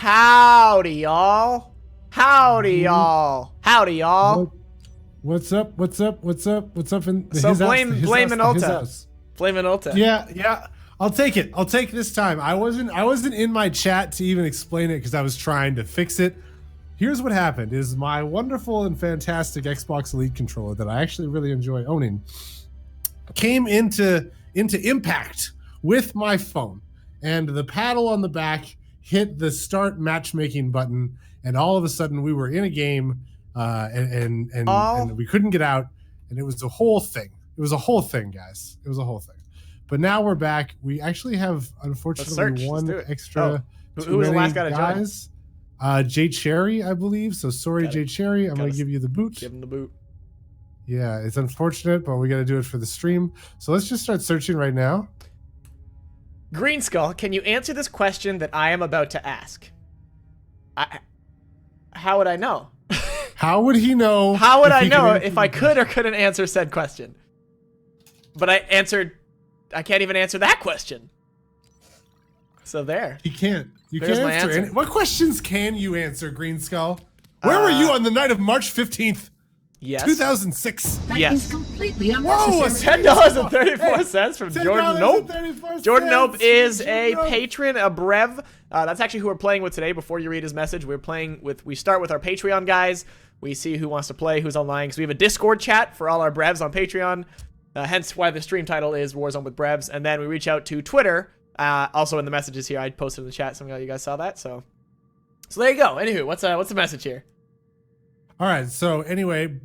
Howdy, y'all. Howdy, y'all. Howdy, y'all. What's up? What's up? What's up? What's up in So his blame house? Minolta. Blame Minolta. Yeah. I'll take it. I'll take this time. I wasn't in my chat to even explain it because I was trying to fix it. Here's what happened: is my wonderful and fantastic Xbox Elite controller that I actually really enjoy owning came into impact with my phone, and the paddle on the back hit the start matchmaking button, and all of a sudden we were in a game, and we couldn't get out, and it was a whole thing. It was a whole thing, guys. It was a whole thing. But now we're back. We actually have, unfortunately, one extra. Who was the last guy to join? Jay Cherry, I believe. So sorry, Jay Cherry. I'm going to give you the boot. Give him the boot. Yeah, it's unfortunate, but we got to do it for the stream. So let's just start searching right now. Greenskull, can you answer this question that I am about to ask? How would I know? How would he know? How would I know if I could or couldn't answer said question? But I can't even answer that question. So there. You can't. There's my answer. What questions can you answer, Greenskull? Where were you on the night of March 15th? Yes. 2006. Yes. Is completely unnecessary. $10.34 from Jordan Nope. Jordan Nope is a patron, a Brev. That's actually who we're playing with today. Before you read his message, we start with our Patreon guys. We see who wants to play, who's online, because we have a Discord chat for all our Brevs on Patreon. Hence why the stream title is Warzone with Brevs. And then we reach out to Twitter. Also in the messages here, I posted in the chat. Some of you guys saw that. So there you go. Anywho, what's the message here? All right. So anyway,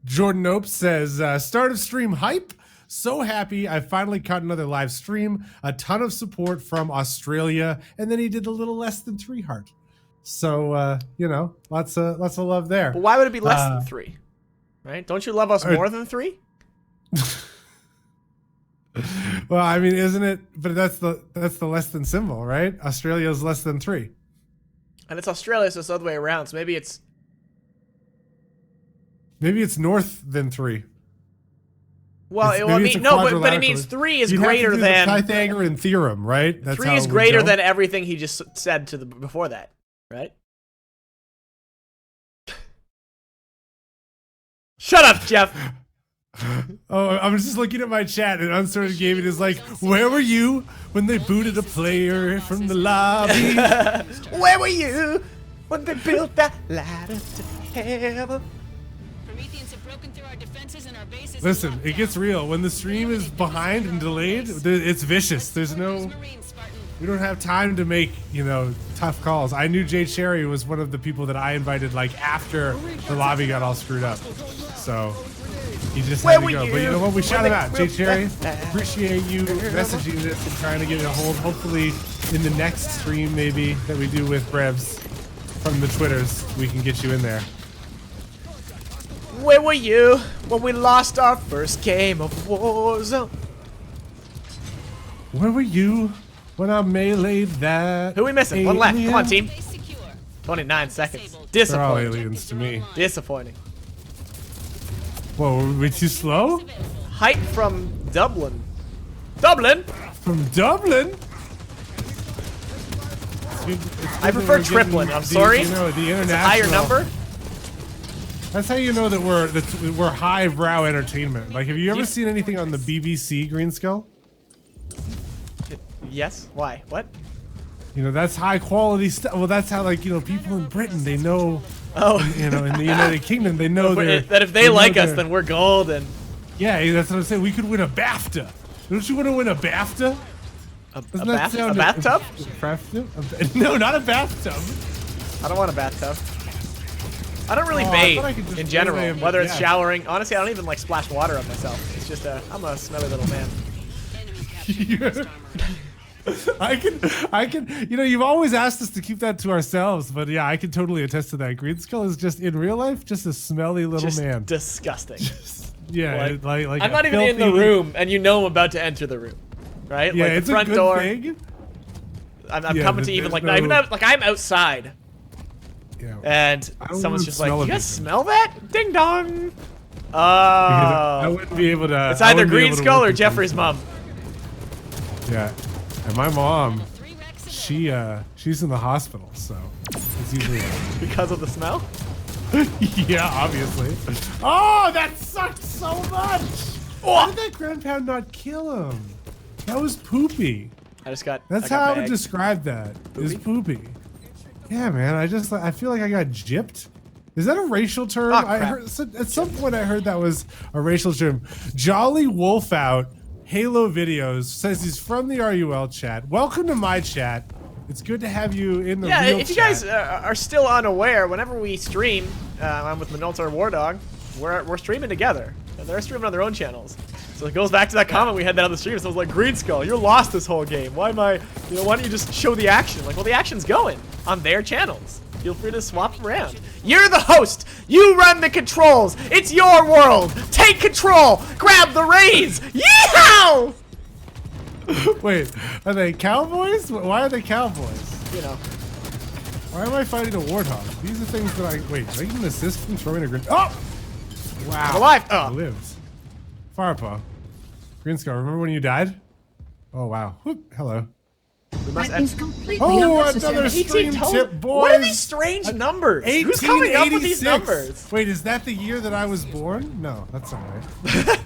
Jordan Nope says, start of stream hype. So happy I finally caught another live stream. A ton of support from Australia. And then he did a little less than 3 heart. So, lots of love there. But why would it be less than 3? Right? Don't you love us more than 3? Well, I mean, isn't it? But that's the less than symbol, right? Australia's less than 3. And it's Australia, so it's the other way around. So maybe it's north than 3. Well, but it means 3 is greater than the Pythagorean theorem, right? That's 3 is greater than everything he just said before that, right? Shut up, Jeff. Oh, I was just looking at my chat, and Unsorted Gaming is like, where were you when they booted a player from the lobby? Where were you when they built that ladder to heaven? Listen, it gets real. When the stream is behind and delayed, it's vicious. We don't have time to make, tough calls. I knew Jay Cherry was one of the people that I invited, like, after the lobby got all screwed up. So he just had to go. But you know what? We shout him out. Jay Cherry, appreciate you messaging this and trying to get it a hold. Hopefully in the next stream, maybe, that we do with Brevs from the Twitters, we can get you in there. Where were you when we lost our first game of Warzone? Where were you when I meleeed that? Who are we missing? Alien? One left. Come on, team. 29 seconds. They're Disappointing. all aliens to me. Disappointing. Whoa, were we too slow? Hype from Dublin. Dublin? From Dublin? I prefer Triplin. I'm sorry. The international. It's a higher number. That's how you know that we're highbrow entertainment. Like, have you ever seen anything on the BBC, Greenskull? Yes. Why? What? That's high quality stuff. Well, that's how, like, people in Britain, they know. Oh. In the United Kingdom, they know that if they like us, then we're golden. Yeah, that's what I'm saying. We could win a BAFTA. Don't you want to win a BAFTA? A bathtub? No, not a bathtub. I don't want a bathtub. I don't really bathe in general, whether it's showering. Honestly, I don't even like splash water on myself. It's just I'm a smelly little man. I can. You've always asked us to keep that to ourselves, but yeah, I can totally attest to that. Greenskull is just in real life, just a smelly little man. Disgusting. Yeah, like I'm not even in the room, and I'm about to enter the room, right? Yeah, like it's the front a good door. Thing. I'm coming to even like not even like I'm outside. Yeah. And someone's just like, you guys smell that? Ding dong. I wouldn't be able to. It's either Greenskull or Jeffrey's mom. Yeah. And my mom, she's in the hospital, so it's usually Because of the smell? yeah, obviously. Oh, that sucked so much! Why did that ground pound not kill him? That was poopy. That's how I would describe that. Is poopy. Yeah, man. I feel like I got gypped. Is that a racial term? Oh, I heard at some point I heard that was a racial term. Jolly Wolf Out Halo Videos says he's from the RUL chat. Welcome to my chat. It's good to have you in the real chat. Yeah, if you guys are still unaware, whenever we stream, I'm with Minolta or Wardog, we're streaming together. And they're streaming on their own channels. So it goes back to that comment we had that on the stream. So I was like, Greenskull, you're lost this whole game. Why don't you just show the action? Like, well, the action's going on their channels. Feel free to swap them around. You're the host. You run the controls. It's your world. Take control. Grab the raise. Yeehaw! Wait, are they cowboys? Why are they cowboys? You know. Why am I fighting a warthog? These are things that wait, did I get an assist from throwing a grenade? Oh! Wow. I'm alive. I lived. Firepaw. Greenskull, remember when you died? Oh, wow. Whoop, hello. That is completely another unnecessary. stream tip, boys. What are these strange numbers? Who's coming up with these numbers? Wait, is that the year that I was born? No, that's not right.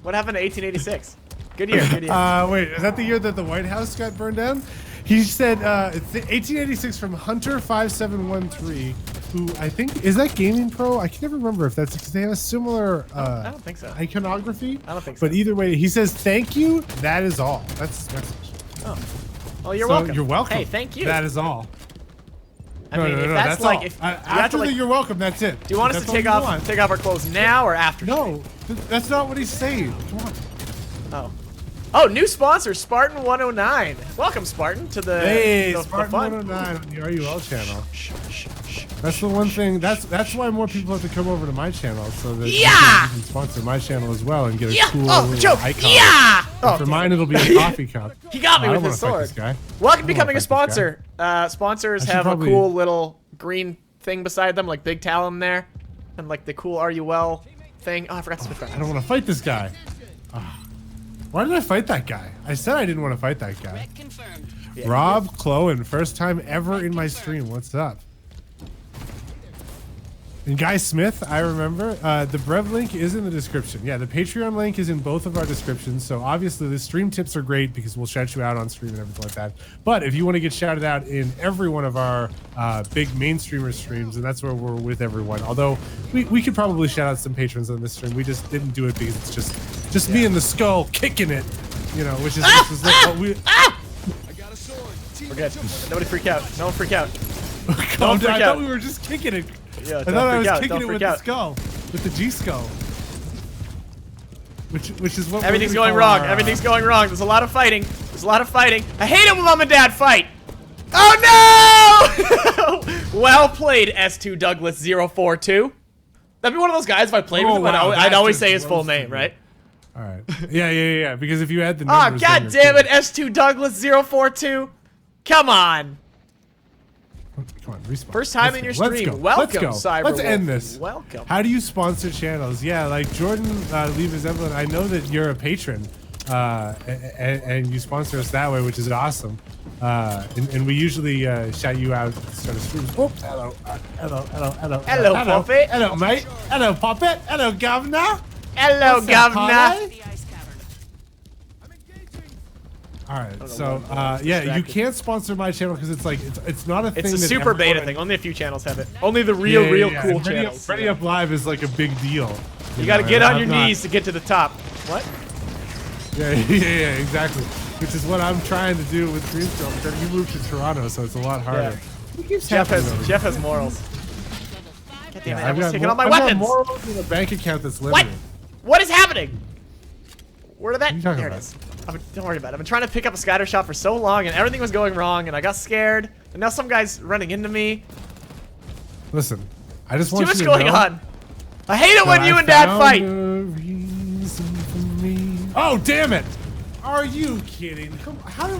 What happened to 1886? Good year, good year. Wait, is that the year that the White House got burned down? He said it's 1886 from Hunter5713, who I think is that Gaming Pro. I can never remember if that's because they have a similar I don't think so. iconography. I don't think so. But either way, he says thank you. That is all. That's his message. Oh, well, you're welcome. You're welcome. Hey, thank you. That is all. I mean, if that's like, if after the you're welcome, that's it. Do you want us to take off our clothes now or after? No, that's not what he's saying. Come on. Oh. Oh, new sponsor, Spartan 109. Welcome, Spartan, to the Spartan the fun. 109 on the RUL channel. That's the one thing. That's why more people have to come over to my channel so that you can sponsor my channel as well and get a cool little icon. Yeah. Oh, for mine, it'll be a coffee cup. He got me with his sword. sword. Welcome to becoming a sponsor. Sponsors have a cool little green thing beside them, like big talon there, and like the cool RUL thing. Oh, I forgot to switch back. I don't want to fight this guy. Why did I fight that guy? I said I didn't want to fight that guy. Yeah, Rob Clowen, first time ever in my stream. What's up? And Guy Smith, I remember. The BREVS link is in the description. Yeah, the Patreon link is in both of our descriptions. So obviously the stream tips are great because we'll shout you out on stream and everything like that. But if you want to get shouted out in every one of our big main streamer streams, and that's where we're with everyone. Although we could probably shout out some patrons on this stream. We just didn't do it because it's just me and the skull kicking it, you know, which is I got a sword. We're good. Nobody freak out. No one freak out. Calm down. I thought we were just kicking it. Yeah, I thought I was kicking it with the skull, with the G skull. Which is what everything's going wrong. Everything's going wrong. There's a lot of fighting. There's a lot of fighting. I hate it when mom and dad fight. Oh no! Well played, S2 Douglas 042. That'd be one of those guys if I played with him. Wow, I'd always say his full name, right? All right. Yeah. Because if you add the numbers, numbers, god damn it, S2 Douglas 042. Come on. Come on, respawn. First time in your stream. Welcome, Cyber. Let's end this. Welcome. How do you sponsor channels? Yeah, like Jordan Leave Emblem. I know that you're a patron, and you sponsor us that way, which is awesome. And we usually shout you out at the start of streams. Oh, hello, Poppet. Hello, mate. Hello, Poppet. Hello, Governor. Hello, Governor. All right, so yeah, you can't sponsor my channel because it's like it's not a thing. It's a super beta thing. Only a few channels have it. Only the real cool channels. ReadyUpLive is like a big deal. You gotta get on your knees to get to the top. What? Yeah, exactly. Which is what I'm trying to do with Greenskull because you moved to Toronto, so it's a lot harder. Yeah. Jeff has morals. God damn it! Everyone's taking all my I've weapons. Got morals in a bank account that's limited. What is happening? Where did that? What are you talking there about? it is. Don't worry about it. I've been trying to pick up a scatter shot for so long, and everything was going wrong, and I got scared, and now some guy's running into me. Listen, I just want you to know. Too much going on. I hate it when you and Dad fight. Oh, damn it! Are you kidding?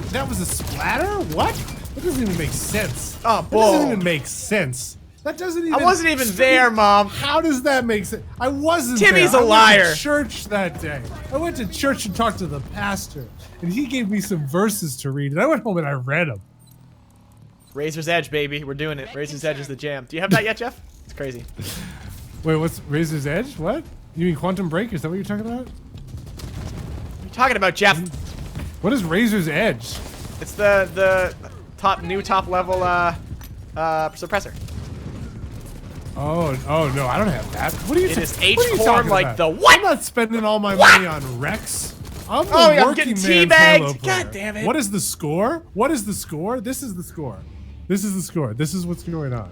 That was a splatter? What? That doesn't even make sense. Oh, bull. That doesn't even make sense. That doesn't even. I wasn't even there, Mom. How does that make sense? I wasn't. Timmy's there. a liar. I went to church that day. I went to church and talked to the pastor, and he gave me some verses to read, and I went home and I read them. Razor's Edge, baby. We're doing it. Razor's Edge is the jam. Do you have that yet, Jeff? It's crazy. Wait, what's Razor's Edge? What? You mean Quantum Break? Is that what you're talking about? What are you talking about, Jeff? What is Razor's Edge? It's the new top level suppressor. Oh no, I don't have that. What are you? It is what are you H-form talking like about? the what? I'm not spending all my money on Rex. I'm the I'm working getting man's Halo teabagged. player. God damn it. What is the score? What is the score? This is the score. This is the score. This is what's going on.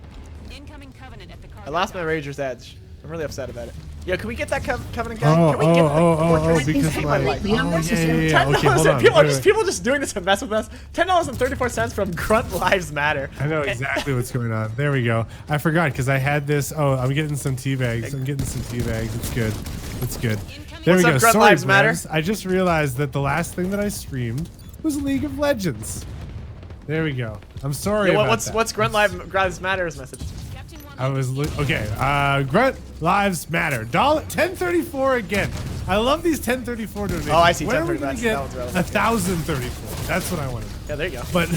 Incoming Covenant at the I lost my Razor's Edge. I'm really upset about it. Yo, can we get that Covenant guy? Can we get because hate my life. yeah. Okay, hold on. People just doing this to mess with us. $10.34 from Grunt Lives Matter. I know exactly what's going on. There we go. I forgot because I had this. Oh, I'm getting some tea bags. I'm getting some tea bags. It's good. It's good. There we go. Grunt Sorry, Lives Matter? BREVS. I just realized that the last thing that I streamed was League of Legends. There we go. I'm sorry about that. What's Grunt Lives Matter's message? I was okay. Grunt Lives Matter. $10.34 again. I love these 10.34 donations. Oh, I see. When are we gonna get 1,034? That's what I wanted. Yeah, there you go. But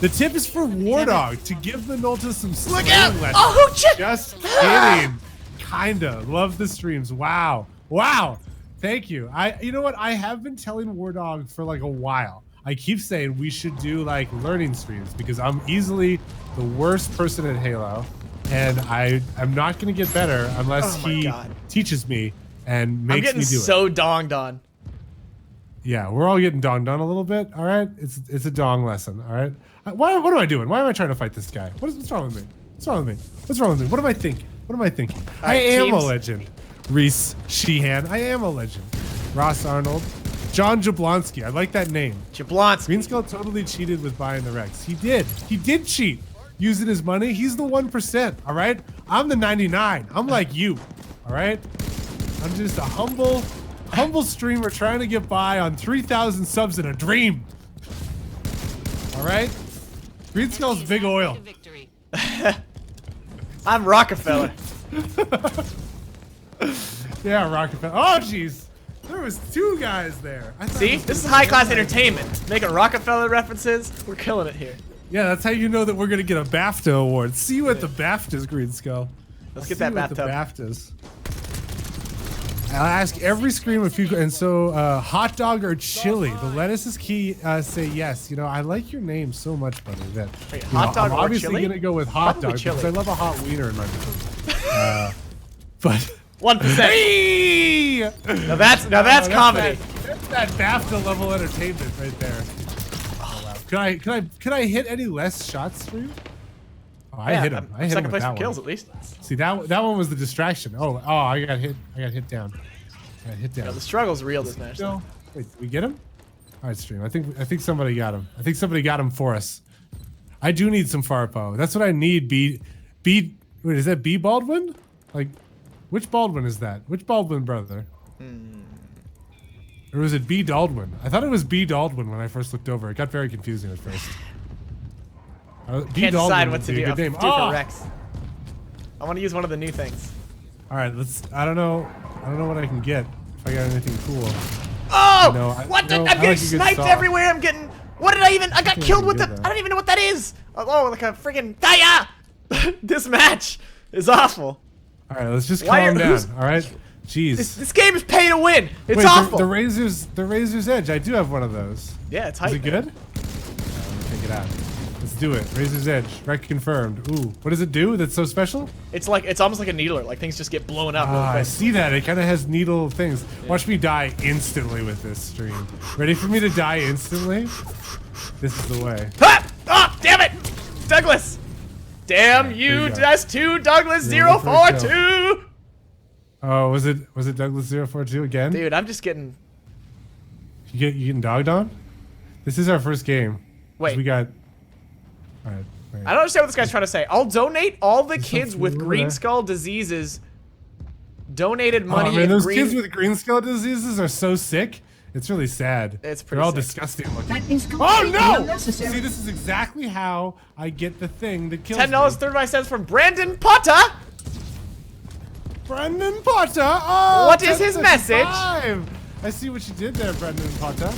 the tip is for Wardog to give Minolta some slaying lessons. Oh, shit! Just kidding. Kinda. Love the streams. Wow. Wow. Thank you. You know what? I have been telling Wardog for like a while. I keep saying we should do like learning streams because I'm easily the worst person at Halo, and I'm not gonna get better unless he teaches me and makes me do it. I'm getting so donged on. Yeah, we're all getting donged on a little bit. All right, it's a dong lesson. All right. What am I doing? Why am I trying to fight this guy? What's wrong with me? What's wrong with me? What's wrong with me? What am I thinking? What am I thinking? I am a legend. Reese Sheehan. I am a legend. Ross Arnold. John Jablonski. I like that name. Jablonski. Greenskull totally cheated with buying the Rex. He did. He did cheat. Using his money. He's the 1%. All right. I'm the 99. I'm like you. All right. I'm just a humble streamer trying to get by on 3,000 subs in a dream. All right. Greenskull's big oil. I'm Rockefeller. Yeah, Rockefeller. Oh, jeez. There was two guys there. See? This is high-class entertainment. Making Rockefeller references. We're killing it here. Yeah, that's how you know that we're going to get a BAFTA award. See you at the BAFTAs, Greenskull. Let's get that bathtub. The BAFTAs. I'll ask every stream if you and so hot dog or chili. The lettuce is key. Say yes. You know, I like your name so much, buddy. That wait, hot dog I'm or obviously chili? Gonna go with hot dog because I love a hot wiener in my food. But 1%. Now that's comedy. That's that BAFTA level entertainment right there. Oh wow. Could I hit any less shots for you? Oh, I hit him. I hit him with place that for kills one. at least. See that one was the distraction. Oh, I got hit. I got hit down. I got hit down. Yeah, the struggle's real this match. No. Wait, did we get him? All right, stream. I think somebody got him. I think somebody got him for us. I do need some Farpo. That's what I need. Wait, is that B Baldwin? Like, which Baldwin is that? Which Baldwin brother? Or was it B Daldwin? I thought it was B Daldwin when I first looked over. It got very confusing at first. Can't decide what to do for Rex. I want to use one of the new things. All right, let's. I don't know what I can get. If I got anything cool. Oh! I'm getting sniped everywhere. I'm getting. What did I even? I got killed with it. I don't even know what that is. Oh, like a freaking Daya! This match is awful. All right, let's just calm down. All right, jeez. This game is pay to win. It's awful. The Razor's Edge. I do have one of it's hype. Is it good? Let me take it out. Let's do it. Razor's Edge. Rec confirmed. Ooh, what does it do? That's so special? It's almost like a needler. Like things just get blown up. Really quick. I see that. It kind of has needle things. Yeah. Watch me die instantly with this stream. Ready for me to die instantly? This is the way. Ha! Oh, damn it! Douglas! Damn you, S2 Douglas 042! Oh, was it Douglas 042 again? Dude, I'm just getting. You getting dogged on? This is our first game. Wait. We got. All right. I don't understand what this guy's trying to say. I'll donate all the kids with Greenskull diseases. Donated money. Oh man, those kids with Greenskull diseases are so sick. It's really sad. It's pretty They're all sick. Disgusting looking. That is Oh no! unnecessary. See, this is exactly how I get the thing that kills $10.35 from Brandon Potter. Brendan Potter. Oh, What is his message? I see what you did there, Brendan Potter.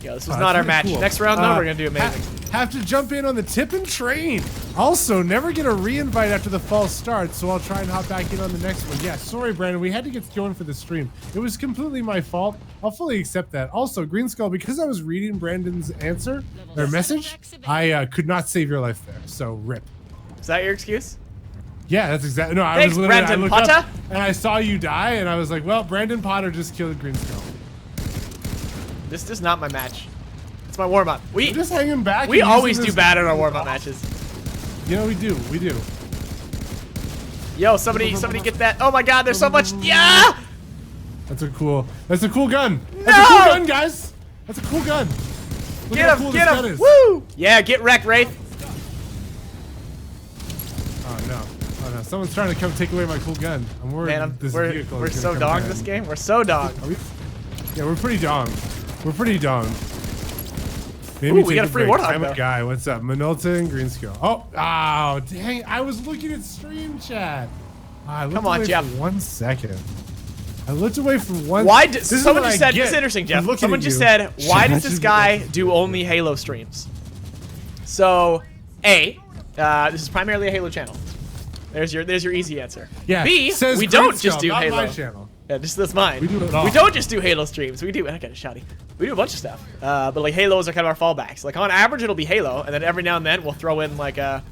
Yo, this was not our match. Cool. Next round, though, we're gonna do amazing. Have to jump in on the tip and train. Also, never get a re-invite after the false start, so I'll try and hop back in on the next one. Yeah, sorry, Brandon. We had to get going for the stream. It was completely my fault. I'll fully accept that. Also, Greenskull, because I was reading Brandon's answer or message, I could not save your life there. So rip. Is that your excuse? Yeah, that's exactly. No, Thanks, I was literally. Brandon I looked Potter. up and I saw you die, and I was like, well, Brandon Potter just killed Greenskull. This is not my match. It's my warm-up. We're just hanging back. We always do bad in our warm-up matches. You know, we do. We do. Yo, somebody get that. Oh my God, there's so much. Yeah! That's a cool gun. No! That's a cool gun, guys. That's a cool gun. Look Get how him, cool get this gun him. is. Woo! Yeah, get wrecked, Wraith. Oh no. Oh no. Someone's trying to come take away my cool gun. I'm worried. Man, this we're vehicle is so gonna come donged in. this game. We're so donged. Yeah, we're pretty donged. We're pretty donged. Maybe Ooh, we got a free Warthog, I'm though. a guy. What's up? Minolta and Greenskull. Oh, dang. I was looking at stream chat. I looked Come on, away Jeff. for 1 second. I looked away for one. Why did This is someone what just I said? get This is interesting, for Jeff. looking Someone at just you. said, "Why does this Should guy be- do only Halo streams?" So, A, this is primarily a Halo channel. There's your easy answer. Yeah. B, says we don't Greenskull, just do not Halo. my channel. Yeah, just that's mine. We do it all. We don't just do Halo streams. We do. I got a shotty. We do a bunch of stuff. But like Halos are kind of our fallbacks. Like on average, it'll be Halo, and then every now and then we'll throw in like a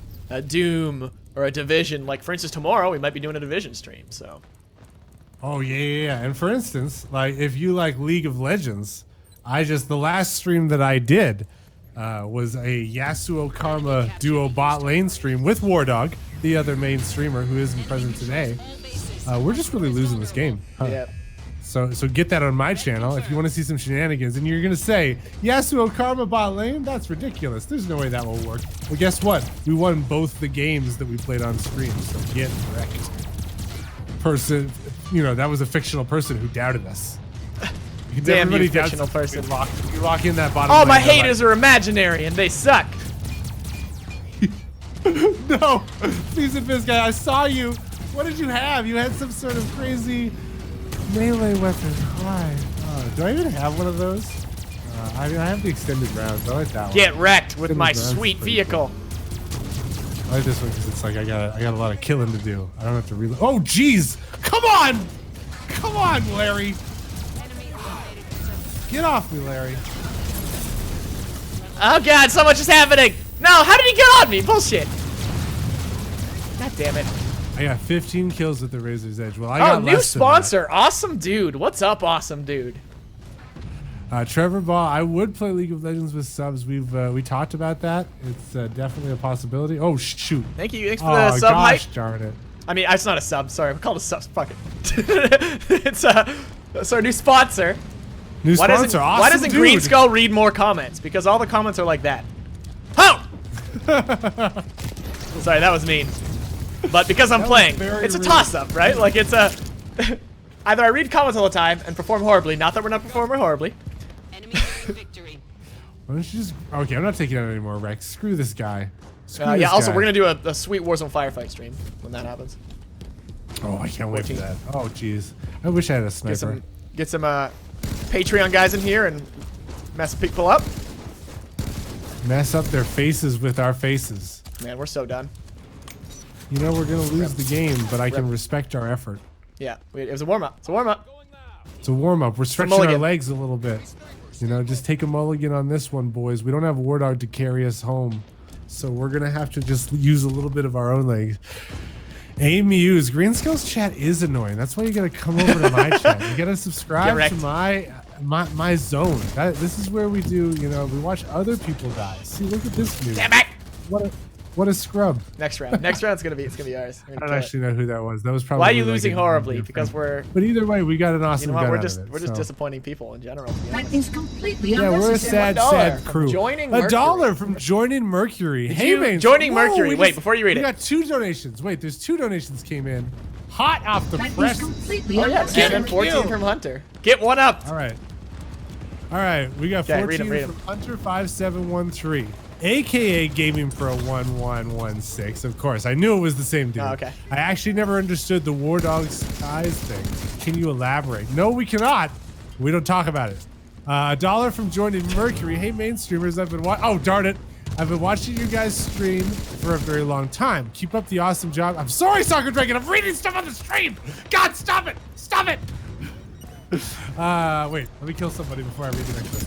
Doom or a Division. Like for instance, tomorrow we might be doing a Division stream. So. Oh yeah. And for instance, like if you like League of Legends, the last stream that I did was a Yasuo Karma duo bot lane stream with Wardog, the other main streamer who isn't present today. We're just really losing this game. Yeah. So get that on my channel if you want to see some shenanigans. And you're gonna say Yasuo Karma bot lane? That's ridiculous. There's no way that will work. Well, guess what? We won both the games that we played on stream. So get wrecked. Person, that was a fictional person who doubted us. Damn Everybody you, doubts fictional us. person. You lock in that bottom. All my lane, they're haters are imaginary and they suck. like, no, please this guy. I saw you. What did you have? You had some sort of crazy melee weapon. Why? Do I even have one of those? I have the extended rounds. I like that one. Get wrecked with my Extended rounds sweet is pretty vehicle. I like this one because it's like I got a lot of killing to do. I don't have to reload. Oh, jeez! Come on! Come on, Larry! Get off me, Larry! Oh God, so much is happening. No, how did he get on me? Bullshit. God damn it. I got 15 kills with the Razor's Edge. Well, I got new less than that. sponsor. Awesome dude. What's up, awesome dude? Trevor Ball, I would play League of Legends with subs. We talked about that. It's definitely a possibility. Oh shoot! Thank you. Thanks for the sub gosh, hype. darn it! I mean, it's not a sub. Sorry, we called it a sub. Fuck it. It's our new sponsor. New sponsor. Awesome, why doesn't dude. Greenskull read more comments? Because all the comments are like that. Oh! Sorry, that was mean. But because I'm playing, it's a rude. toss-up, right? Like it's a either I read comments all the time and perform horribly. Not that we're not performing horribly. Enemy nearing victory. Why don't you just? Okay, I'm not taking it out anymore, Rex. Screw this guy. Screw this Yeah. Also, guy. we're gonna do a sweet Warzone firefight stream when that happens. Oh, I can't wait for 14. that. Oh, jeez. I wish I had a sniper. Get some Patreon guys in here and mess people up. Mess up their faces with our faces. Man, we're so done. You know we're gonna lose the game, but I can respect our effort. Yeah, it was a warm up. It's a warm up. It's a warm up. We're stretching our mulligan. legs a little bit. Just take a mulligan on this one, boys. We don't have Wardog to carry us home, so we're gonna have to just use a little bit of our own legs. Muse, Greenskull's chat is annoying. That's why you gotta come over to my chat. You gotta subscribe to my zone. This is where we do. We watch other people die. See, look at this dude. Damn it! What a scrub. Next round. Next round's gonna be ours. We're I gonna don't kill it. actually know who that was. That was probably. Why are you like losing a- horribly? Because we're. But either way, we got an You awesome know what? gun We're out just of it, we're just disappointing people in general. To be That honest. is completely Yeah, we're a unnecessary. sad, $1 sad from crew. joining $1 Mercury. from joining Mercury. Hey, you- man. joining Mercury. Wait, before you read we it. got 2 donations. Wait, there's 2 donations came in. Hot off the That is press. completely Oh yeah, unnecessary. and then 14 from Hunter. Get one up. All right. We got Okay, 14 read 'em. from Hunter5713. AKA Gaming Pro 1116. Of course, I knew it was the same dude. Oh, okay. I actually never understood the War Dog's eyes thing. Can you elaborate? No, we cannot. We don't talk about it. $1 from Jordan Mercury. Hey, main streamers, I've been oh, darn it. I've been watching you guys stream for a very long time. Keep up the awesome job. I'm sorry, Soccer Dragon. I'm reading stuff on the stream. God, stop it. Stop it. Wait, let me kill somebody before I read the next one.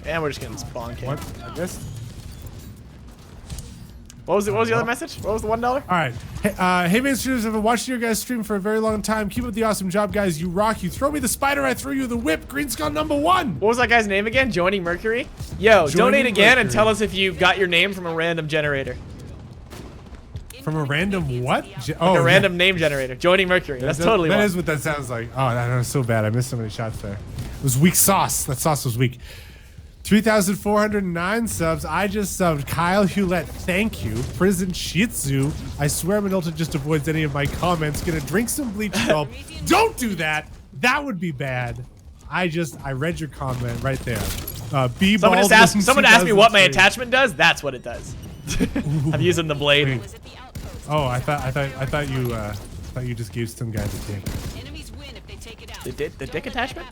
And we're just getting spawn kicked. What? I guess. What was the other message? What was the $1? All right. Hey, main streamers, I've been watching you guys stream for a very long time. Keep up the awesome job, guys. You rock. You throw me the spider, I throw you the whip. Greenskull #1. What was that guy's name again? Joining Mercury? Yo, donate again Mercury. and tell us if you got your name from a random generator. From a random what? A random name generator. Joining Mercury. That's totally That one. is what that sounds like. Oh, that was so bad. I missed so many shots there. It was weak sauce. That sauce was weak. 3,409 subs. I just subbed. Kyle Hewlett, thank you. Prison Shih Tzu. I swear Minolta just avoids any of my comments. Gonna drink some bleach gulp. Don't do that. That would be bad. I read your comment right there. Someone asked me what my attachment does. That's what it does. I'm using the blade. Oh, I thought you just gave some guy the dick. Enemies win if they take it out. The dick attachment?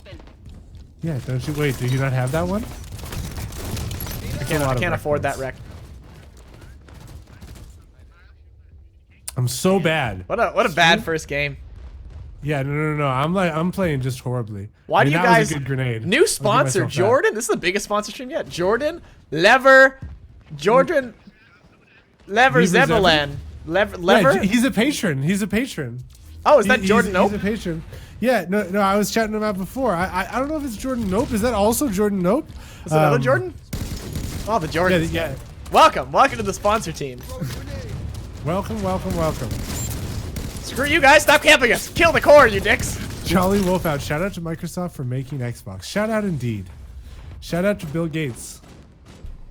Yeah, don't you? Wait, do you not have that one? I can't afford that wreck. I'm so bad. What a bad first game. Yeah, no. I'm playing just horribly. Why do you guys? That was a good grenade. New sponsor, Jordan. This is the biggest sponsor stream yet. Jordan Lever Zebelan. Lever. Yeah, he's a patron. He's a patron. Oh, is that Jordan Nope? He's a patron. Yeah, no. I was chatting him out before. I don't know if it's Jordan Nope. Is that also Jordan Nope? Is that another Jordan? Oh, the Jordan. Yeah. Welcome to the sponsor team. Welcome. Screw you guys. Stop camping us. Kill the core, you dicks. Charlie Wolf out. Shout out to Microsoft for making Xbox. Shout out indeed. Shout out to Bill Gates.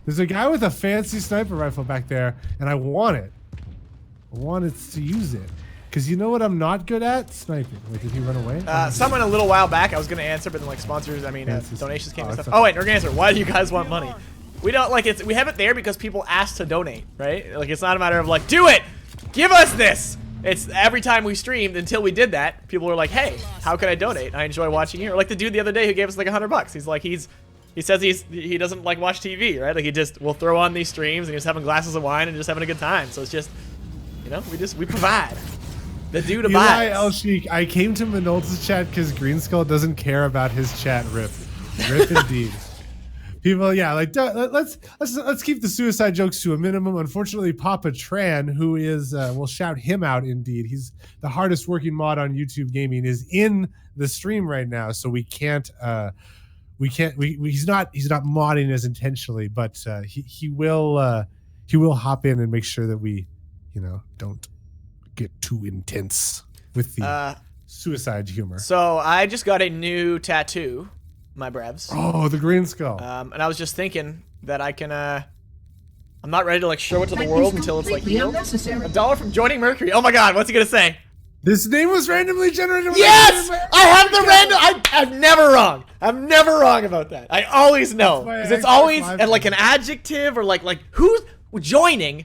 There's a guy with a fancy sniper rifle back there, and I want it. I wanted to use it. Because you know what I'm not good at? Sniping. Wait, did he run away? Someone a little while back, I was going to answer, but then like sponsors, donations came and stuff. Oh wait, we're going to answer. Why do you guys want money? We don't we have it there because people ask to donate, right? Like it's not a matter of like, do it! Give us this! It's every time we streamed until we did that, people were like, hey, how can I donate? I enjoy watching you. Or like the dude the other day who gave us like $100. He's like, he says he doesn't like watch TV, right? Like he just will throw on these streams and he's having glasses of wine and just having a good time. So it's just, we provide. The dude abides. Eli El Sheik, I came to Minolta's chat because Greenskull doesn't care about his chat. Rip indeed. People, yeah, like let's keep the suicide jokes to a minimum. Unfortunately, Papa Tran, who is we'll shout him out indeed. He's the hardest working mod on YouTube Gaming, is in the stream right now, so he's not modding as intentionally, but he will hop in and make sure that we don't get too intense with the suicide humor. So I just got a new tattoo, my BREVS. Oh, the Greenskull. And I was just thinking that I can I'm not ready to like show it to the world until it's like healed. $1 from Joining Mercury. Oh my god, what's he gonna say? This name was randomly generated. Yes! I have the random. I'm never wrong. I'm never wrong about that. I always know. Because it's always like an adjective or like who's joining.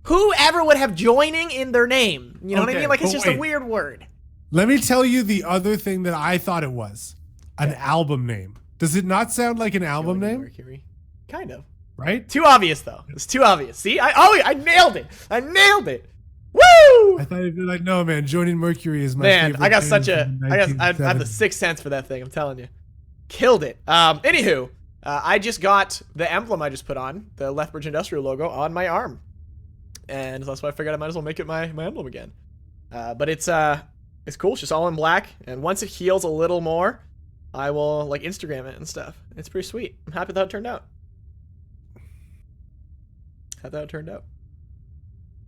Whoever would have joining in their name? You know what I mean? Like it's just a weird word. Let me tell you the other thing that I thought it was. An album name. Does it not sound like an album name? Mercury. Kind of. Right? Too obvious though. It's too obvious. See? I nailed it. I nailed it. Woo! I thought you'd be like, no man, Joining Mercury is my favorite. I got I have the sixth sense for that thing, I'm telling you. Killed it. Anywho, I just got the emblem I just put on, the Lethbridge Industrial logo, on my arm. And that's why I figured I might as well make it my emblem again. But it's cool. It's just all in black. And once it heals a little more, I will like Instagram it and stuff. It's pretty sweet. I'm happy with how it turned out. It's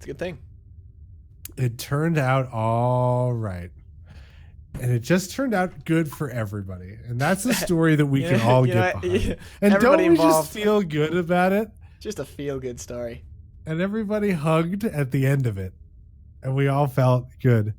a good thing. It turned out all right. And it just turned out good for everybody. And that's a story that we can all get behind. And don't we just feel good about it? Just a feel-good story. And everybody hugged at the end of it. And we all felt good.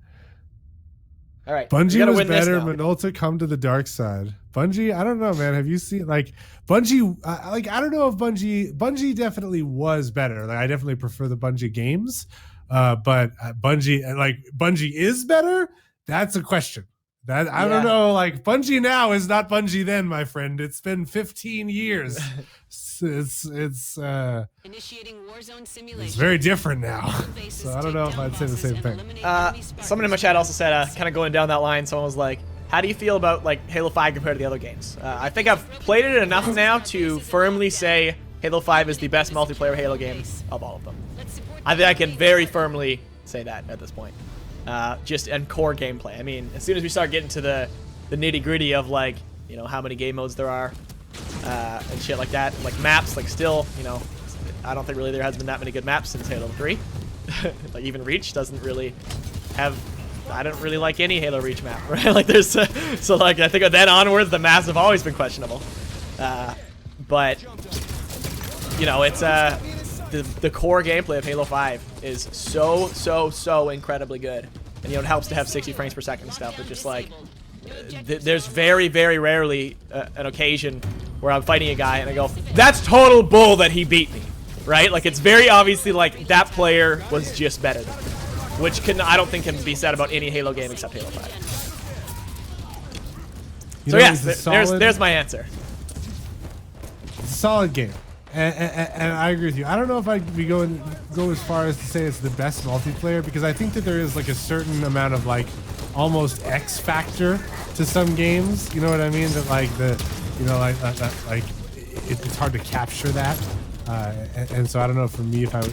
All right. Bungie was better. Minolta come to the dark side. Bungie, I don't know, man. Have you seen Bungie? I don't know if Bungie definitely was better. Like I definitely prefer the Bungie games. But Bungie is better. That's a question. That I don't know. Like Bungie now is not Bungie then, my friend. It's been 15 years. It's Initiating Warzone simulation. It's very different now. So I don't know if I'd say the same thing. Someone in my chat also said, kind of going down that line, someone was like, how do you feel about like Halo 5 compared to the other games? I think I've played it enough now to firmly say Halo 5 is the best multiplayer Halo game of all of them. I think I can very firmly say that at this point. Just in core gameplay. I mean, as soon as we start getting to the nitty gritty of like, you know, how many game modes there are, and shit like that, like maps, like still, you know, I don't think really there has been that many good maps since Halo 3. Like even Reach doesn't really have, I don't really like any Halo Reach map, right? Like there's, so like I think then onwards the maps have always been questionable. But, you know, it's, the core gameplay of Halo 5 is so incredibly good. And, you know, it helps to have 60 frames per second and stuff, but just like, there's very rarely an occasion where I'm fighting a guy and I go, that's total bull that he beat me, right? Like it's very obviously like that player was just better than me, which I don't think can be said about any Halo game except Halo 5. So yes, there's my answer. It's a solid game. And I agree with you. I don't know if I'd be go as far as to say it's the best multiplayer, because I think that there is like a certain amount of like almost X factor to some games. You know what I mean? That like it's hard to capture that. And so I don't know for me if it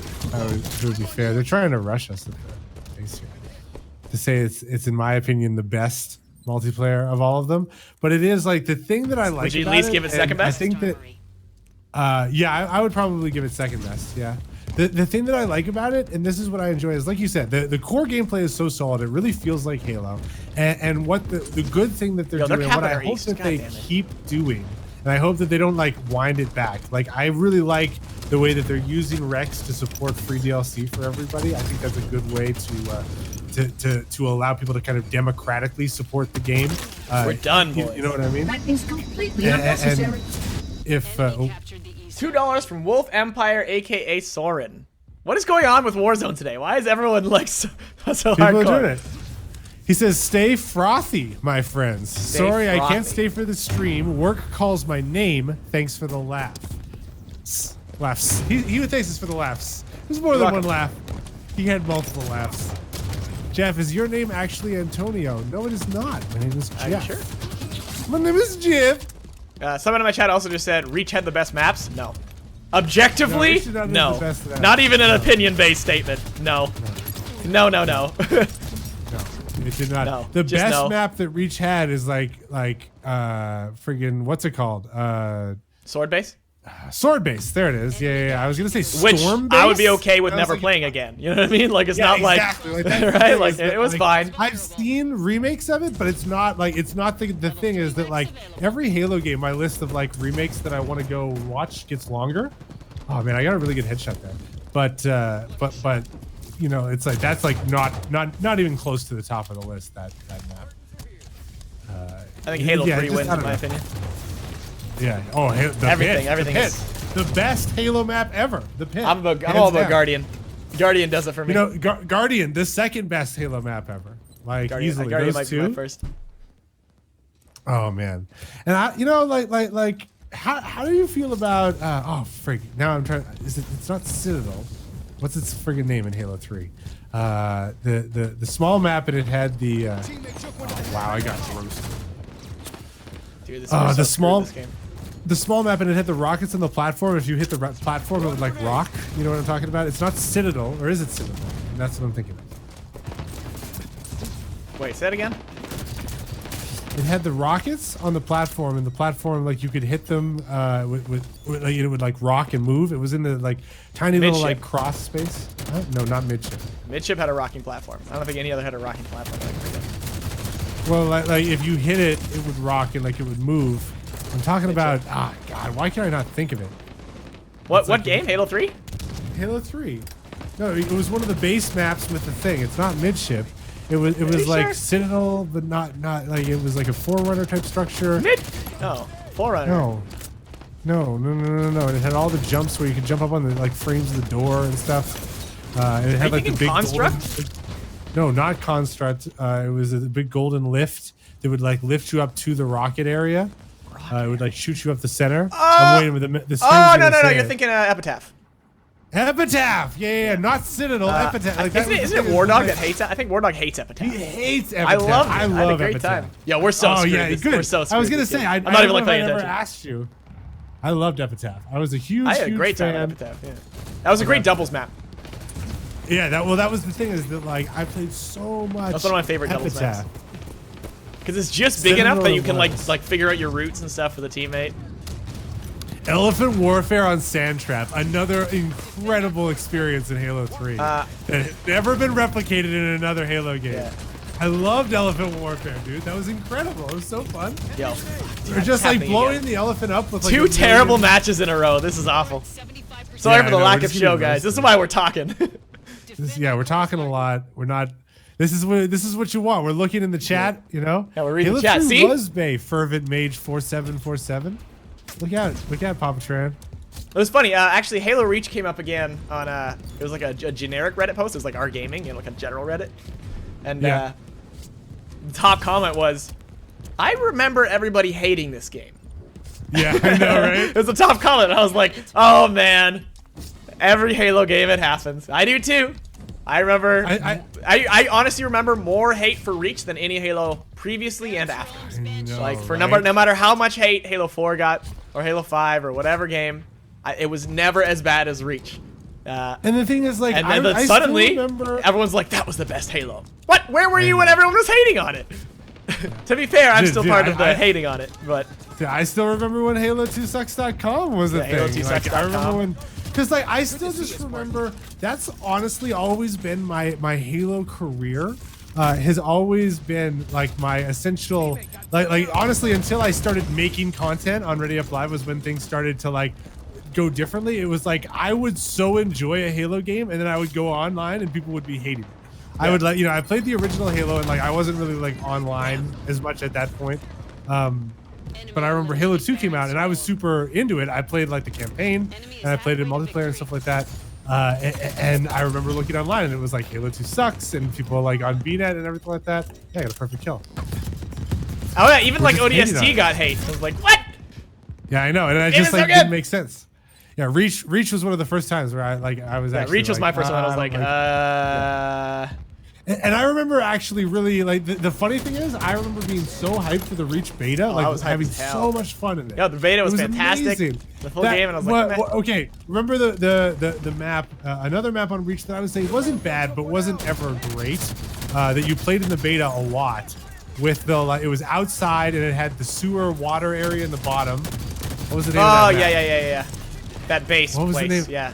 would be fair. They're trying to rush us at the base here to say it's in my opinion the best multiplayer of all of them. But it is like the thing that I like. Would you at least give it second best? I think that. Yeah, I would probably give it second best. Yeah, the thing that I like about it, and this is what I enjoy, is like you said, the core gameplay is so solid. It really feels like Halo, and what the good thing that they're doing, and what I hope that they keep doing, and I hope that they don't like wind it back. Like I really like the way that they're using Rex to support free DLC for everybody. I think that's a good way to allow people to kind of democratically support the game. We're done, boys. You know what I mean? That is completely unnecessary. If $2 from Wolf Empire, aka Soren. What is going on with Warzone today? Why is everyone like so people hardcore? Are doing it. He says, "Stay frothy, my friends. Sorry, I can't stay for the stream. Work calls my name. Thanks for the laugh." Laughs. He thanks us for the laughs. There's more than one laugh. He had multiple laughs. Jeff, is your name actually Antonio? No, it is not. My name is Jeff. Are you sure? My name is Jeff. Someone in my chat also just said, Reach had the best maps? No. Objectively? No. Not even an opinion-based statement. No. No. No, it did not. No, the best map that Reach had is like friggin' what's it called? Sword base? Sword base. There it is. Yeah. I was gonna say storm Which base. I would be okay with never playing again. You know what I mean? Like it's not exactly. like right? Like it was fine. I've seen remakes of it, but it's not like the thing is that like every Halo game, my list of like remakes that I want to go watch gets longer. Oh man, I got a really good headshot there. But you know, it's like that's like not even close to the top of the list. That map. I think Halo 3 wins in my opinion. Yeah. Oh, everything is the best Halo map ever. The pit. I'm all about Guardian. Guardian does it for me. You know, Guardian, the second best Halo map ever. Like easily. Guardian those might two. be my first. Oh man, and I, you know, like, how do you feel about? Oh frig. Now I'm trying. It's not Citadel. What's its friggin' name in Halo 3? The small map, and it had the. Oh, wow, I got roasted. Dude, the small map, and it had the rockets on the platform. If you hit the platform, it would like rock. You know what I'm talking about? It's not Citadel, or is it Citadel? And that's what I'm thinking of. Wait, say it again. It had the rockets on the platform, and the platform, like you could hit them with like, it would like rock and move. It was in the like tiny little like cross space. Huh? No, not midship. Midship had a rocking platform. I don't think any other had a rocking platform. Well, like if you hit it, it would rock and like it would move. I'm talking about. Ah, God, why can I not think of it? What game? Halo 3? Halo 3. No, it was one of the base maps with the thing. It's not midship. It was like sure? Citadel, but not like it was like a Forerunner type structure. No, Forerunner. No. And it had all the jumps where you could jump up on the like frames of the door and stuff. It had like the big Construct. No, not Construct. It was a big golden lift that would like lift you up to the rocket area. It would like shoot you up the center. I'm waiting with the Oh no! You're thinking Epitaph. Epitaph, yeah, not Citadel. Epitaph. Like, isn't it War Dog that hates it? I think War Dog hates Epitaph. He hates Epitaph. I had a great time. Yeah, we're so screwed. We're so screwed. I was gonna say, I'm not even like paying I never attention. asked you. I loved Epitaph. I was a huge. I had a great time at Epitaph. Yeah, that was a great doubles map. Yeah, that was the thing is that like I played so much. That's one of my favorite doubles maps. Because it's just big enough that you can like figure out your routes and stuff for the teammate. Elephant Warfare on Sandtrap, another incredible experience in Halo 3 that has never been replicated in another Halo game. Yeah. I loved Elephant Warfare, dude. That was incredible. It was so fun. Yo, we're just like blowing the elephant up with like two terrible matches in a row. This is awful. Sorry for the lack of show, guys. This is why we're talking. We're talking a lot. We're not. This is what you want. We're looking in the chat, you know. Yeah, we're reading Halo the chat. 3 See, was Bay Fervent Mage 4747. Look at Papa Tran. It was funny. Actually, Halo Reach came up again on it was like a generic Reddit post. It was like our gaming, like a general Reddit, and the top comment was, "I remember everybody hating this game." Yeah, I know, right? It was the top comment. And I was like, "Oh man, every Halo game it happens. I do too." I remember. I honestly remember more hate for Reach than any Halo previously and after. Like for no matter how much hate Halo 4 got or Halo 5 or whatever game, it was never as bad as Reach. And the thing is, like, and then suddenly everyone's like, "That was the best Halo." What? Where were you when everyone was hating on it? To be fair, I'm still part of the hating on it, but I still remember when Halo2sucks.com was a thing. Halo2sucks.com. I remember when. Because like I still just remember that's honestly always been my Halo career has always been like my essential like honestly until I started making content on ReadyUpLive was when things started to like go differently. It was like I would so enjoy a Halo game and then I would go online and people would be hating it. I would like I played the original Halo and like I wasn't really like online as much at that point. But I remember Halo 2 came out and I was super into it. I played like the campaign and I played in multiplayer and stuff like that. And I remember looking online and it was like Halo 2 sucks and people like on BNet and everything like that. Yeah, I got a perfect kill. Oh yeah, even like ODST got hate. I was like, what? Yeah, I know, and I just like didn't make sense. Yeah, Reach was one of the first times where I was actually Reach was my first one. I was like, And I remember actually really like the funny thing is I remember being so hyped for the Reach beta, like I was having so much fun in it. Yeah, the beta was fantastic. Amazing. The full game, and I was like, okay. Remember the map? Another map on Reach that I would say wasn't bad, but wasn't ever great. That you played in the beta a lot. With the it was outside and it had the sewer water area in the bottom. What was the name of that map? Yeah. That base what was place. The name? Yeah,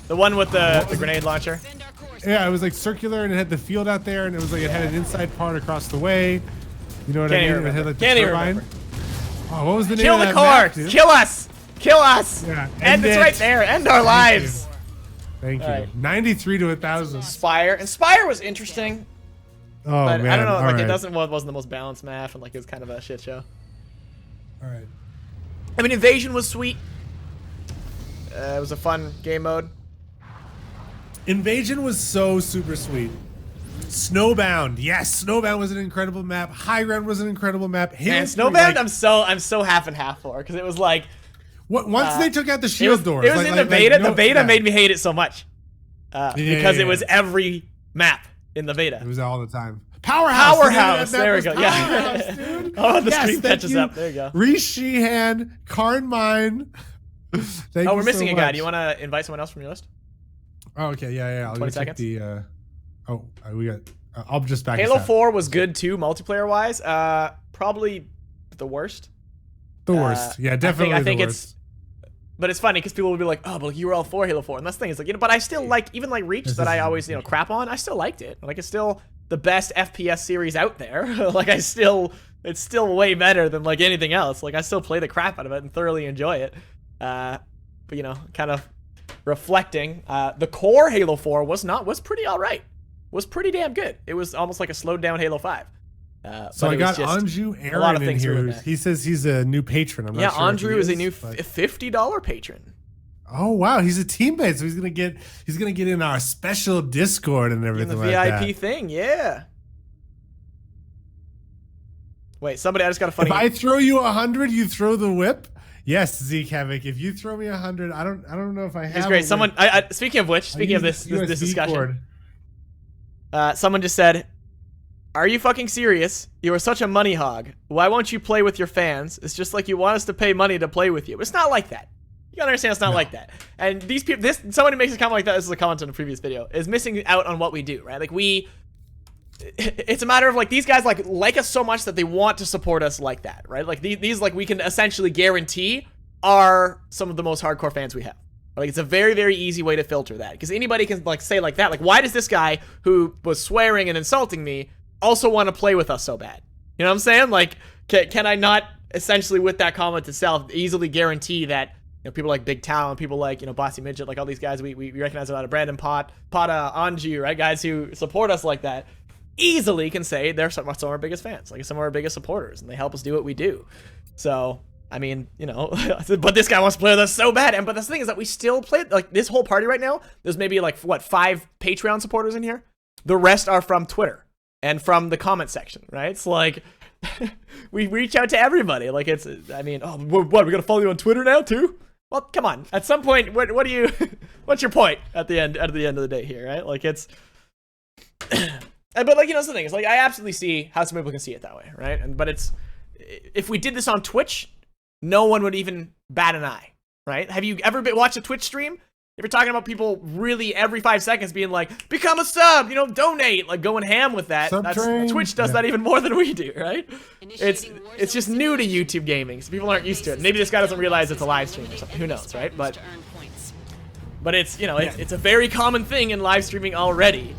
the one with the grenade launcher. Yeah, it was like circular and it had the field out there and it was like it had an inside part across the way. You know what I mean? It had like the turbine. Oh, what was the name of that map, dude? Kill us! Kill us! Yeah, and it's right there. End our lives. Thank you. Right. 93 to 1,000. Spire was interesting. Oh but man, I don't know. Like right. it wasn't the most balanced map and like it was kind of a shit show. All right. I mean, Invasion was sweet. It was a fun game mode. Invasion was so super sweet. Snowbound, yes, Snowbound was an incredible map. High Ground was an incredible map. And Snowbound, like, I'm so half and half for because it was like, once they took out the shield doors, it was in the beta. The beta made me hate it so much because it was every map in the beta. It was all the time. Powerhouse. There we go. Yeah. Dude. Oh, the screen catches up. There you go. Reese Sheehan, Karn Mine. We're missing a guy. Do you want to invite someone else from your list? Oh, okay, yeah. I'll 20 seconds. We got. I'll just back. Halo 4 was good too, multiplayer wise. Probably the worst. The worst. Yeah, definitely. I think it's. But it's funny because people will be like, "Oh, but you were all for Halo 4," and that's the thing. It's like, but I still like even like Reach that I always crap on. I still liked it. Like it's still the best FPS series out there. Like it's still way better than like anything else. Like I still play the crap out of it and thoroughly enjoy it. But kind of reflecting, the core Halo 4 was pretty alright. Was pretty damn good. It was almost like a slowed down Halo 5. So I got Anju Aaron in here. He says he's a new patron. I'm not sure. Andrew is a new $50 patron. Oh wow, he's a teammate, so he's gonna get in our special Discord and everything in the like that. VIP thing, yeah. Wait, somebody, I just got a funny. If I throw you 100, you throw the whip. Yes, Zeke Havoc. If you throw me 100, I don't know if I have. It's great. Someone, speaking of which, speaking of this discussion, someone just said, "Are you fucking serious? You are such a money hog. Why won't you play with your fans? It's just like you want us to pay money to play with you. It's not like that. You gotta understand, it's not like that." And these people, somebody makes a comment like that. This is a comment on a previous video. Is missing out on what we do, right? Like it's a matter of like these guys like us so much that they want to support us like that, right? Like these like we can essentially guarantee are some of the most hardcore fans we have. Like it's a very, very easy way to filter that, because anybody can like say like that, like why does this guy who was swearing and insulting me also want to play with us so bad? You know what I'm saying? Like can I not essentially with that comment itself easily guarantee that, you know, people like Big Talon, people like, you know, Bossy Midget, like all these guys we recognize a lot of Brandon Pata, Anju, right? Guys who support us like that easily can say they're some of our biggest fans, like some of our biggest supporters, and they help us do what we do. So I mean, you know, but this guy wants to play with us so bad. But the thing is that we still play, like this whole party right now, there's maybe like what, 5 Patreon supporters in here. The rest are from Twitter and from the comment section, right? It's like we reach out to everybody. Like it's, I mean, oh, what, we're gonna follow you on Twitter now too? Well, come on. At some point, what do you? What's your point at the end of the day here, right? Like it's. But like, you know, that's the thing. It's like I absolutely see how some people can see it that way, right? But it's, if we did this on Twitch, no one would even bat an eye, right? Have you ever watched a Twitch stream? If you're talking about people really every 5 seconds being like, become a sub, you know, donate, like going ham with that. Twitch does that even more than we do, right? It's just new to YouTube gaming, so people aren't used to it. Maybe this guy doesn't realize it's a live stream or something. Who knows, right? But it's, you know, it's a very common thing in live streaming already.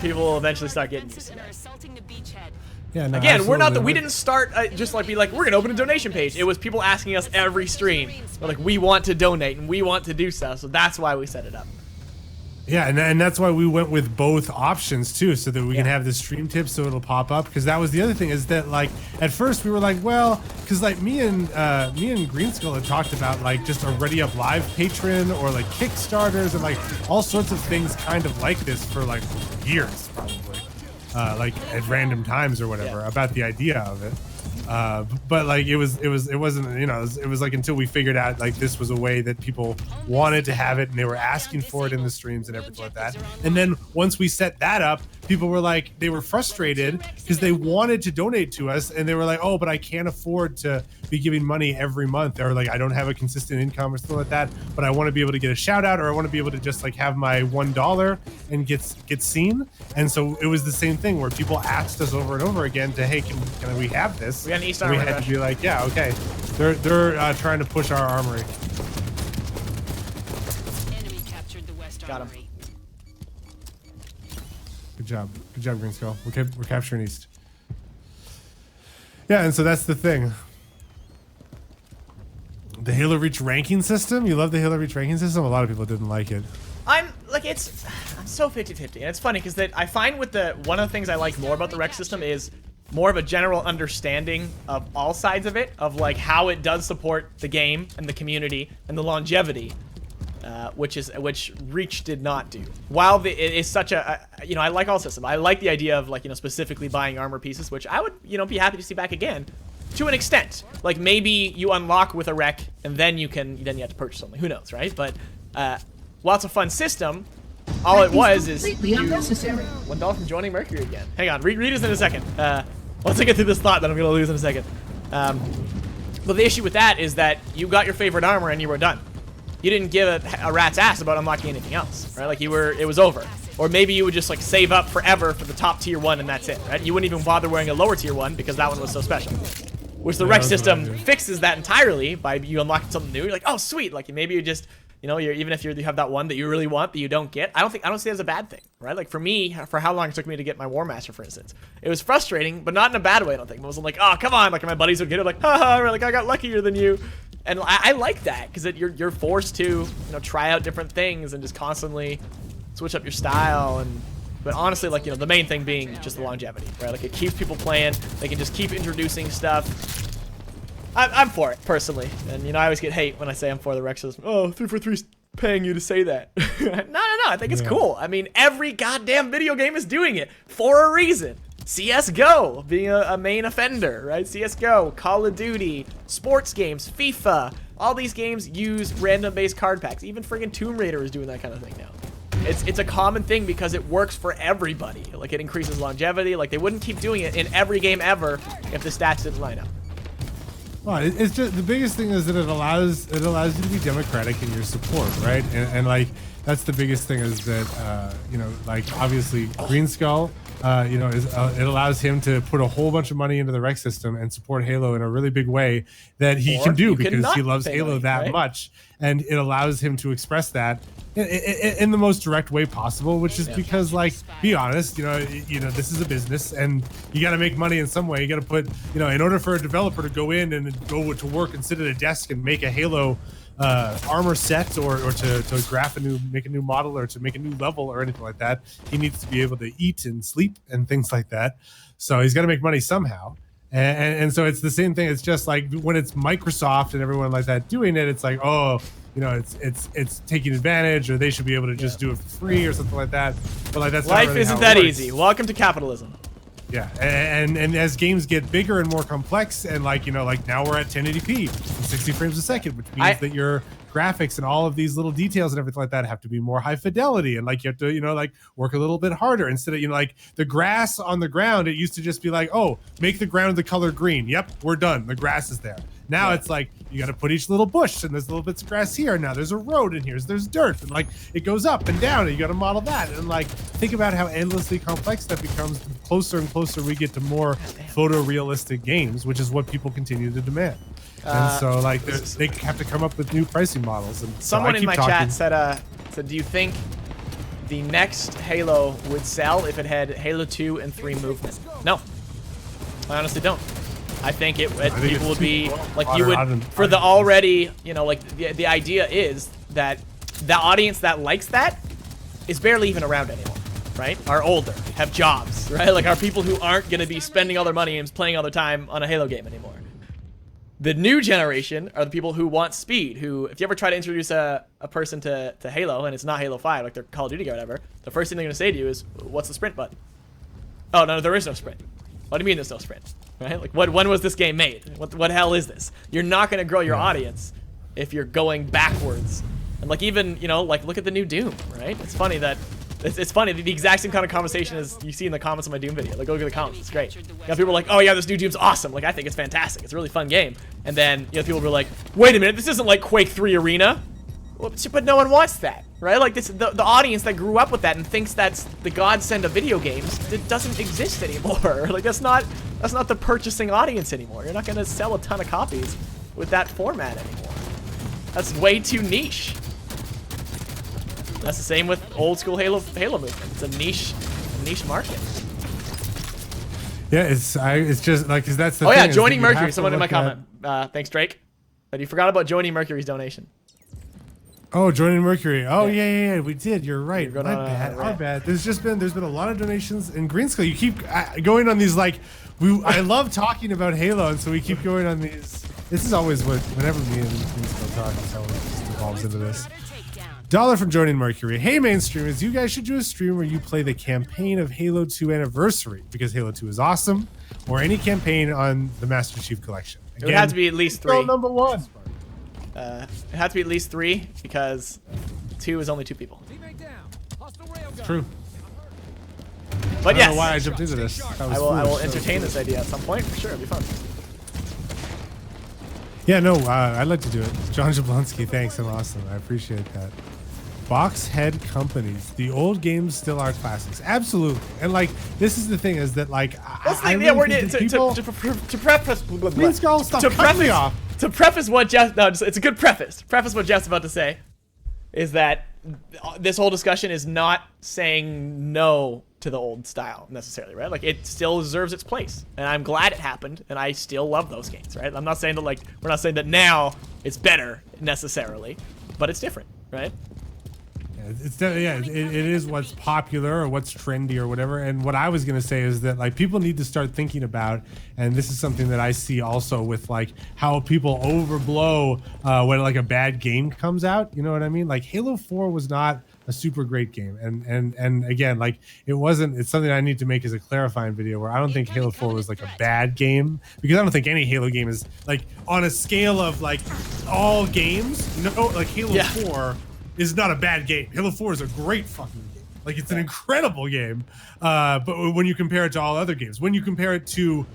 People will eventually start getting used to that. Yeah, no, again, we're not we didn't start just like be like, we're gonna open a donation page. It was people asking us every stream, but like we want to donate and we want to do stuff, so that's why we set it up. Yeah, and that's why we went with both options too, so that we can have the stream tips so it'll pop up. Because that was the other thing, is that like at first we were like, well, because like me and Greenskull had talked about like just a ReadyUpLive patron or like Kickstarters and like all sorts of things kind of like this for like years probably, like at random times or whatever, about the idea of it. But like it wasn't, you know, it was like until we figured out like this was a way that people wanted to have it and they were asking for it in the streams and everything like that. And then once we set that up, people were like, they were frustrated because they wanted to donate to us and they were like, oh, but I can't afford to be giving money every month, or like I don't have a consistent income or something like that, but I want to be able to get a shout out, or I want to be able to just like have my $1 and get seen. And so it was the same thing where people asked us over and over again to, hey, can we have this? We got an East we Armory had to be like, yeah, okay. They're trying to push our armory. Enemy captured the West Got him. Armory. Good job, Greenskull. We're capturing East. Yeah, and so that's the thing. The Halo Reach ranking system. You love the Halo Reach ranking system. A lot of people didn't like it. I'm so 50-50, and it's funny because that I find with one of the things I like more about the rec system is more of a general understanding of all sides of it, of like how it does support the game and the community and the longevity, which Reach did not do. While it is such a, you know, I like all systems. I like the idea of like, you know, specifically buying armor pieces, which I would, you know, be happy to see back again. To an extent, like maybe you unlock with a rec and then you have to purchase something. Who knows, right? But while it's a fun system, all it was is $1 from joining Mercury again. Hang on, read this in a second. Once I get through this thought that I'm gonna lose in a second. But the issue with that is that you got your favorite armor and you were done. You didn't give a rat's ass about unlocking anything else, right? Like it was over. Or maybe you would just like save up forever for the top tier 1 and that's it, right? You wouldn't even bother wearing a lower tier 1 because that one was so special. Which the rec system fixes that entirely by you unlocking something new. You're like, oh sweet, like maybe you just, you know, even if you have that one that you really want that you don't get, I don't see it as a bad thing, right? Like for me, for how long it took me to get my War Master, for instance, it was frustrating, but not in a bad way. I don't think it wasn't like, oh come on, like my buddies would get it, like haha, like I got luckier than you, and I like that because you're forced to, you know, try out different things and just constantly switch up your style. And but honestly, like, you know, the main thing being just the longevity, right? Like it keeps people playing. They can just keep introducing stuff. I'm for it personally, and you know, I always get hate when I say I'm for the rec system. Oh, 343's paying you to say that. No, I think it's cool. I mean, every goddamn video game is doing it for a reason. CSGO being a main offender, right? CSGO, Call of Duty, sports games, FIFA, all these games use random-based card packs. Even friggin' Tomb Raider is doing that kind of thing now. It's a common thing because it works for everybody. Like, it increases longevity. Like, they wouldn't keep doing it in every game ever if the stats didn't line up. Well, it's just the biggest thing is that it allows you to be democratic in your support, right? And like that's the biggest thing is that you know, like obviously Greenskull, you know, it allows him to put a whole bunch of money into the rec system and support Halo in a really big way that he can do because he loves Halo that much, and it allows him to express that in the most direct way possible, which is because, like, be honest, you know, this is a business and you got to make money in some way. You got to put, you know, in order for a developer to go in and go to work and sit at a desk and make a Halo armor set or to make a new model or to make a new level or anything like that, he needs to be able to eat and sleep and things like that. So he's got to make money somehow. And so it's the same thing. It's just like when it's Microsoft and everyone like that doing it, it's like, oh, you know, it's taking advantage, or they should be able to just do it for free or something like that. But like that's life not really isn't how that it works. easy. Welcome to capitalism. Yeah, and as games get bigger and more complex, and like, you know, like now we're at 1080p, 60 frames a second, which means that your graphics and all of these little details and everything like that have to be more high fidelity, and like you have to, you know, like work a little bit harder instead of, you know, like the grass on the ground. It used to just be like, oh, make the ground the color green. Yep, we're done. The grass is there. Now it's like you got to put each little bush, and there's little bits of grass here. Now there's a road, and there's dirt, and like it goes up and down, and you got to model that. And like think about how endlessly complex that becomes the closer and closer we get to more photorealistic games, which is what people continue to demand. And so like they have to come up with new pricing models. And someone in my chat said, do you think the next Halo would sell if it had Halo 2 and 3 movement? No, I honestly don't. I think people would be like, you would, for the already, you know, like the idea is that the audience that likes that is barely even around anymore, right? Are older, have jobs, right? Like are people who aren't going to be spending all their money and playing all their time on a Halo game anymore. The new generation are the people who want speed, who, if you ever try to introduce a person to Halo and it's not Halo 5, like their Call of Duty or whatever, the first thing they're going to say to you is, what's the sprint button? Oh, no, there is no sprint. What do you mean there's no sprint? Right? Like, when was this game made? What hell is this? You're not going to grow your audience if you're going backwards. And like even, you know, like look at the new Doom, right? It's funny that it's funny the exact same kind of conversation as you see in the comments of my Doom video. Like look at the comments, it's great. You know, people are like, oh yeah, this new Doom's awesome. Like I think it's fantastic. It's a really fun game. And then you know people will be like, wait a minute, this isn't like Quake 3 Arena. Well, but no one wants that, right? Like this, the audience that grew up with that and thinks that's the godsend of video games, it doesn't exist anymore. Like that's not the purchasing audience anymore. You're not gonna sell a ton of copies with that format anymore. That's way too niche. That's the same with old school Halo movement. It's a niche market. Yeah, it's just like, cause that's the thing. Oh yeah, is joining that Mercury. Someone in my comment. Thanks, Drake. But you forgot about joining Mercury's donation. Oh, joining Mercury. Oh yeah, we did. You're right. You're My bad. Our bad. There's been a lot of donations in Greenskull. You keep going on these like I love talking about Halo, and so we keep going on these. This is always whenever me and Greenskull talk, it always just evolves into this. Dollar from joining Mercury. Hey, mainstreamers, you guys should do a stream where you play the campaign of Halo 2 Anniversary because Halo 2 is awesome, or any campaign on the Master Chief Collection. Again, it would have to be at least 3. Number 1. It had to be at least 3 because 2 is only 2 people. True. But I yes, don't know why I jumped into this. I will entertain this idea at some point for sure. It'll be fun. Yeah, no, I'd like to do it. John Jablonski, thanks. I'm awesome. I appreciate that. Box head companies. The old games still are classics. Absolutely. And like, this is the thing is that like, to preface what Jeff, no, it's a good preface. To preface what Jeff's about to say is that this whole discussion is not saying no to the old style necessarily, right? Like it still deserves its place, and I'm glad it happened, and I still love those games, right? I'm not saying that like we're not saying that now it's better necessarily, but it's different, right? Yeah. it is what's popular or what's trendy or whatever. And what I was gonna say is that like people need to start thinking about, and this is something that I see also with like how people overblow when like a bad game comes out. You know what I mean? Like Halo 4 was not a super great game, and again, like it's something I need to make as a clarifying video where I don't think Halo 4 was like a bad game, because I don't think any Halo game is like on a scale of like all games. No, like Halo 4 is not a bad game. Halo 4 is a great fucking game. Like it's an incredible game. But when you compare it to all other games, when you compare it to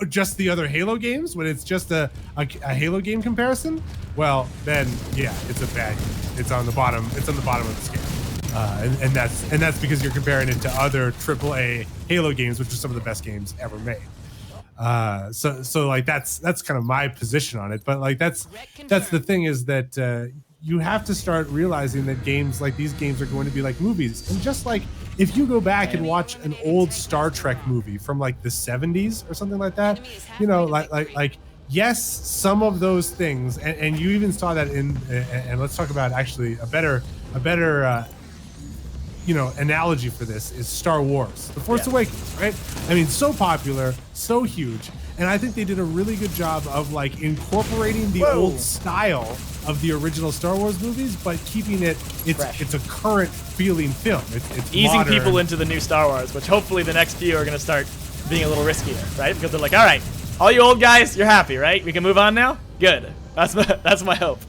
just the other Halo games, when it's just a Halo game comparison, well, then yeah, it's a bad game. It's on the bottom. It's on the bottom of the scale, and that's because you're comparing it to other AAA Halo games, which are some of the best games ever made. So like that's kind of my position on it. But like that's the thing is that you have to start realizing that games like these games are going to be like movies. And just like if you go back and watch an old Star Trek movie from like the 70s or something like that, you know, like yes, some of those things, and you even saw that in, and let's talk about actually a better you know, analogy for this is Star Wars, The Force Awakens, right? I mean, so popular, so huge. And I think they did a really good job of like incorporating the old style of the original Star Wars movies, but keeping it's a current feeling film. It's easing modern. people into the new Star Wars, which hopefully the next few are going to start being a little riskier, right? Because they're like, all right, all you old guys, you're happy, right? We can move on now? Good. That's my hope.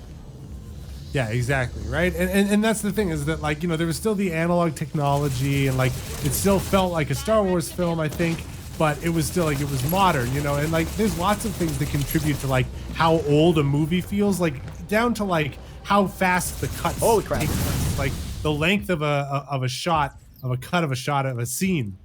Yeah, exactly, right? And that's the thing is that, like, you know, there was still the analog technology and, like, it still felt like a Star Wars film, I think, but it was still, like, it was modern, you know? And, like, there's lots of things that contribute to, like, how old a movie feels, like, down to, like, how fast the cuts Holy crap. take place. Like, the length of a shot, of a cut of a shot of a scene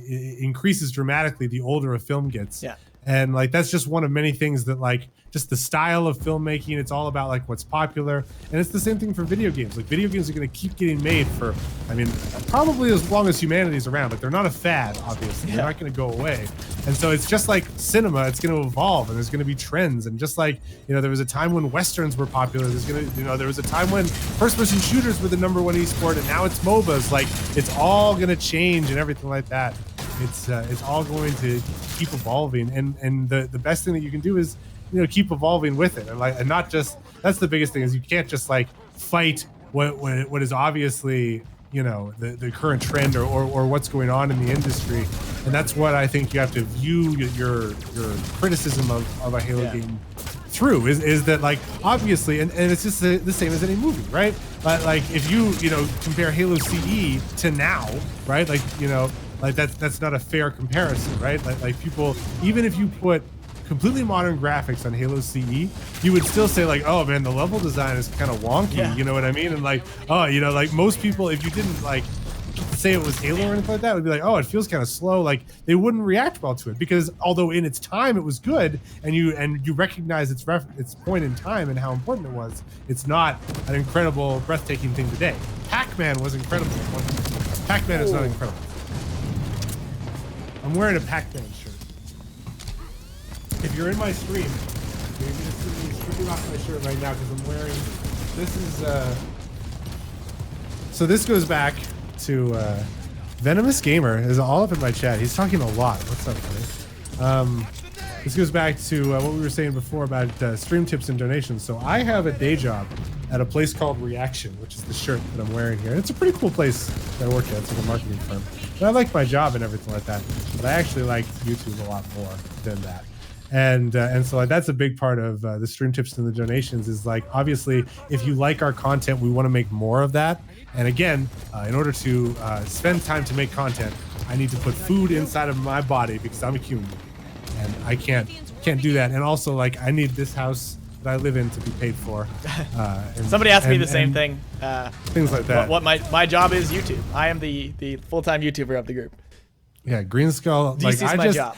increases dramatically the older a film gets. Yeah. And like that's just one of many things that like just the style of filmmaking, it's all about like what's popular. And it's the same thing for video games. Like video games are going to keep getting made for, I mean, probably as long as humanity's around, but they're not a fad, obviously. They're not going to go away. And so it's just like cinema, it's going to evolve and there's going to be trends. And just like, you know, there was a time when Westerns were popular. There's going to, you know, there was a time when first person shooters were the #1 esport and now it's MOBAs. Like it's all going to change and everything like that. It's all going to keep evolving, and the best thing that you can do is, you know, keep evolving with it, and not just, that's the biggest thing is you can't just like fight what is obviously, you know, the current trend or what's going on in the industry. And that's what I think you have to view your criticism of a Halo game through is that, like, obviously, and it's just the same as any movie, right? Like if you know, compare Halo CE to now, right? Like, you know, like that's not a fair comparison, right? Like people, even if you put completely modern graphics on Halo CE, you would still say like, oh man, the level design is kind of wonky, you know what I mean? And like, oh, you know, like most people, if you didn't like say it was Halo or anything like that, would be like, oh, it feels kind of slow. Like they wouldn't react well to it, because although in its time it was good, and you recognize its point in time and how important it was, it's not an incredible, breathtaking thing today. Pac-Man was incredible. Pac-Man is not incredible. I'm wearing a Pac-Man shirt. If you're in my stream, you're gonna see me stripping off my shirt right now because I'm wearing. This is. So this goes back to Venomous Gamer is all up in my chat. He's talking a lot. What's up, buddy? This goes back to what we were saying before about stream tips and donations. So I have a day job at a place called Reaction, which is the shirt that I'm wearing here. It's a pretty cool place that I work at. It's like a marketing firm. And I like my job and everything like that, but I actually like YouTube a lot more than that. And so like, that's a big part of the stream tips and the donations is like, obviously, if you like our content, we want to make more of that. And again, in order to spend time to make content, I need to put food inside of my body because I'm a human being, and I can't do that. And also, like, I need this house that I live in to be paid for. Somebody asked me the same thing. Things like that. What my job is YouTube. I am the full-time YouTuber of the group. Yeah, Greenskull. DC's like, my job.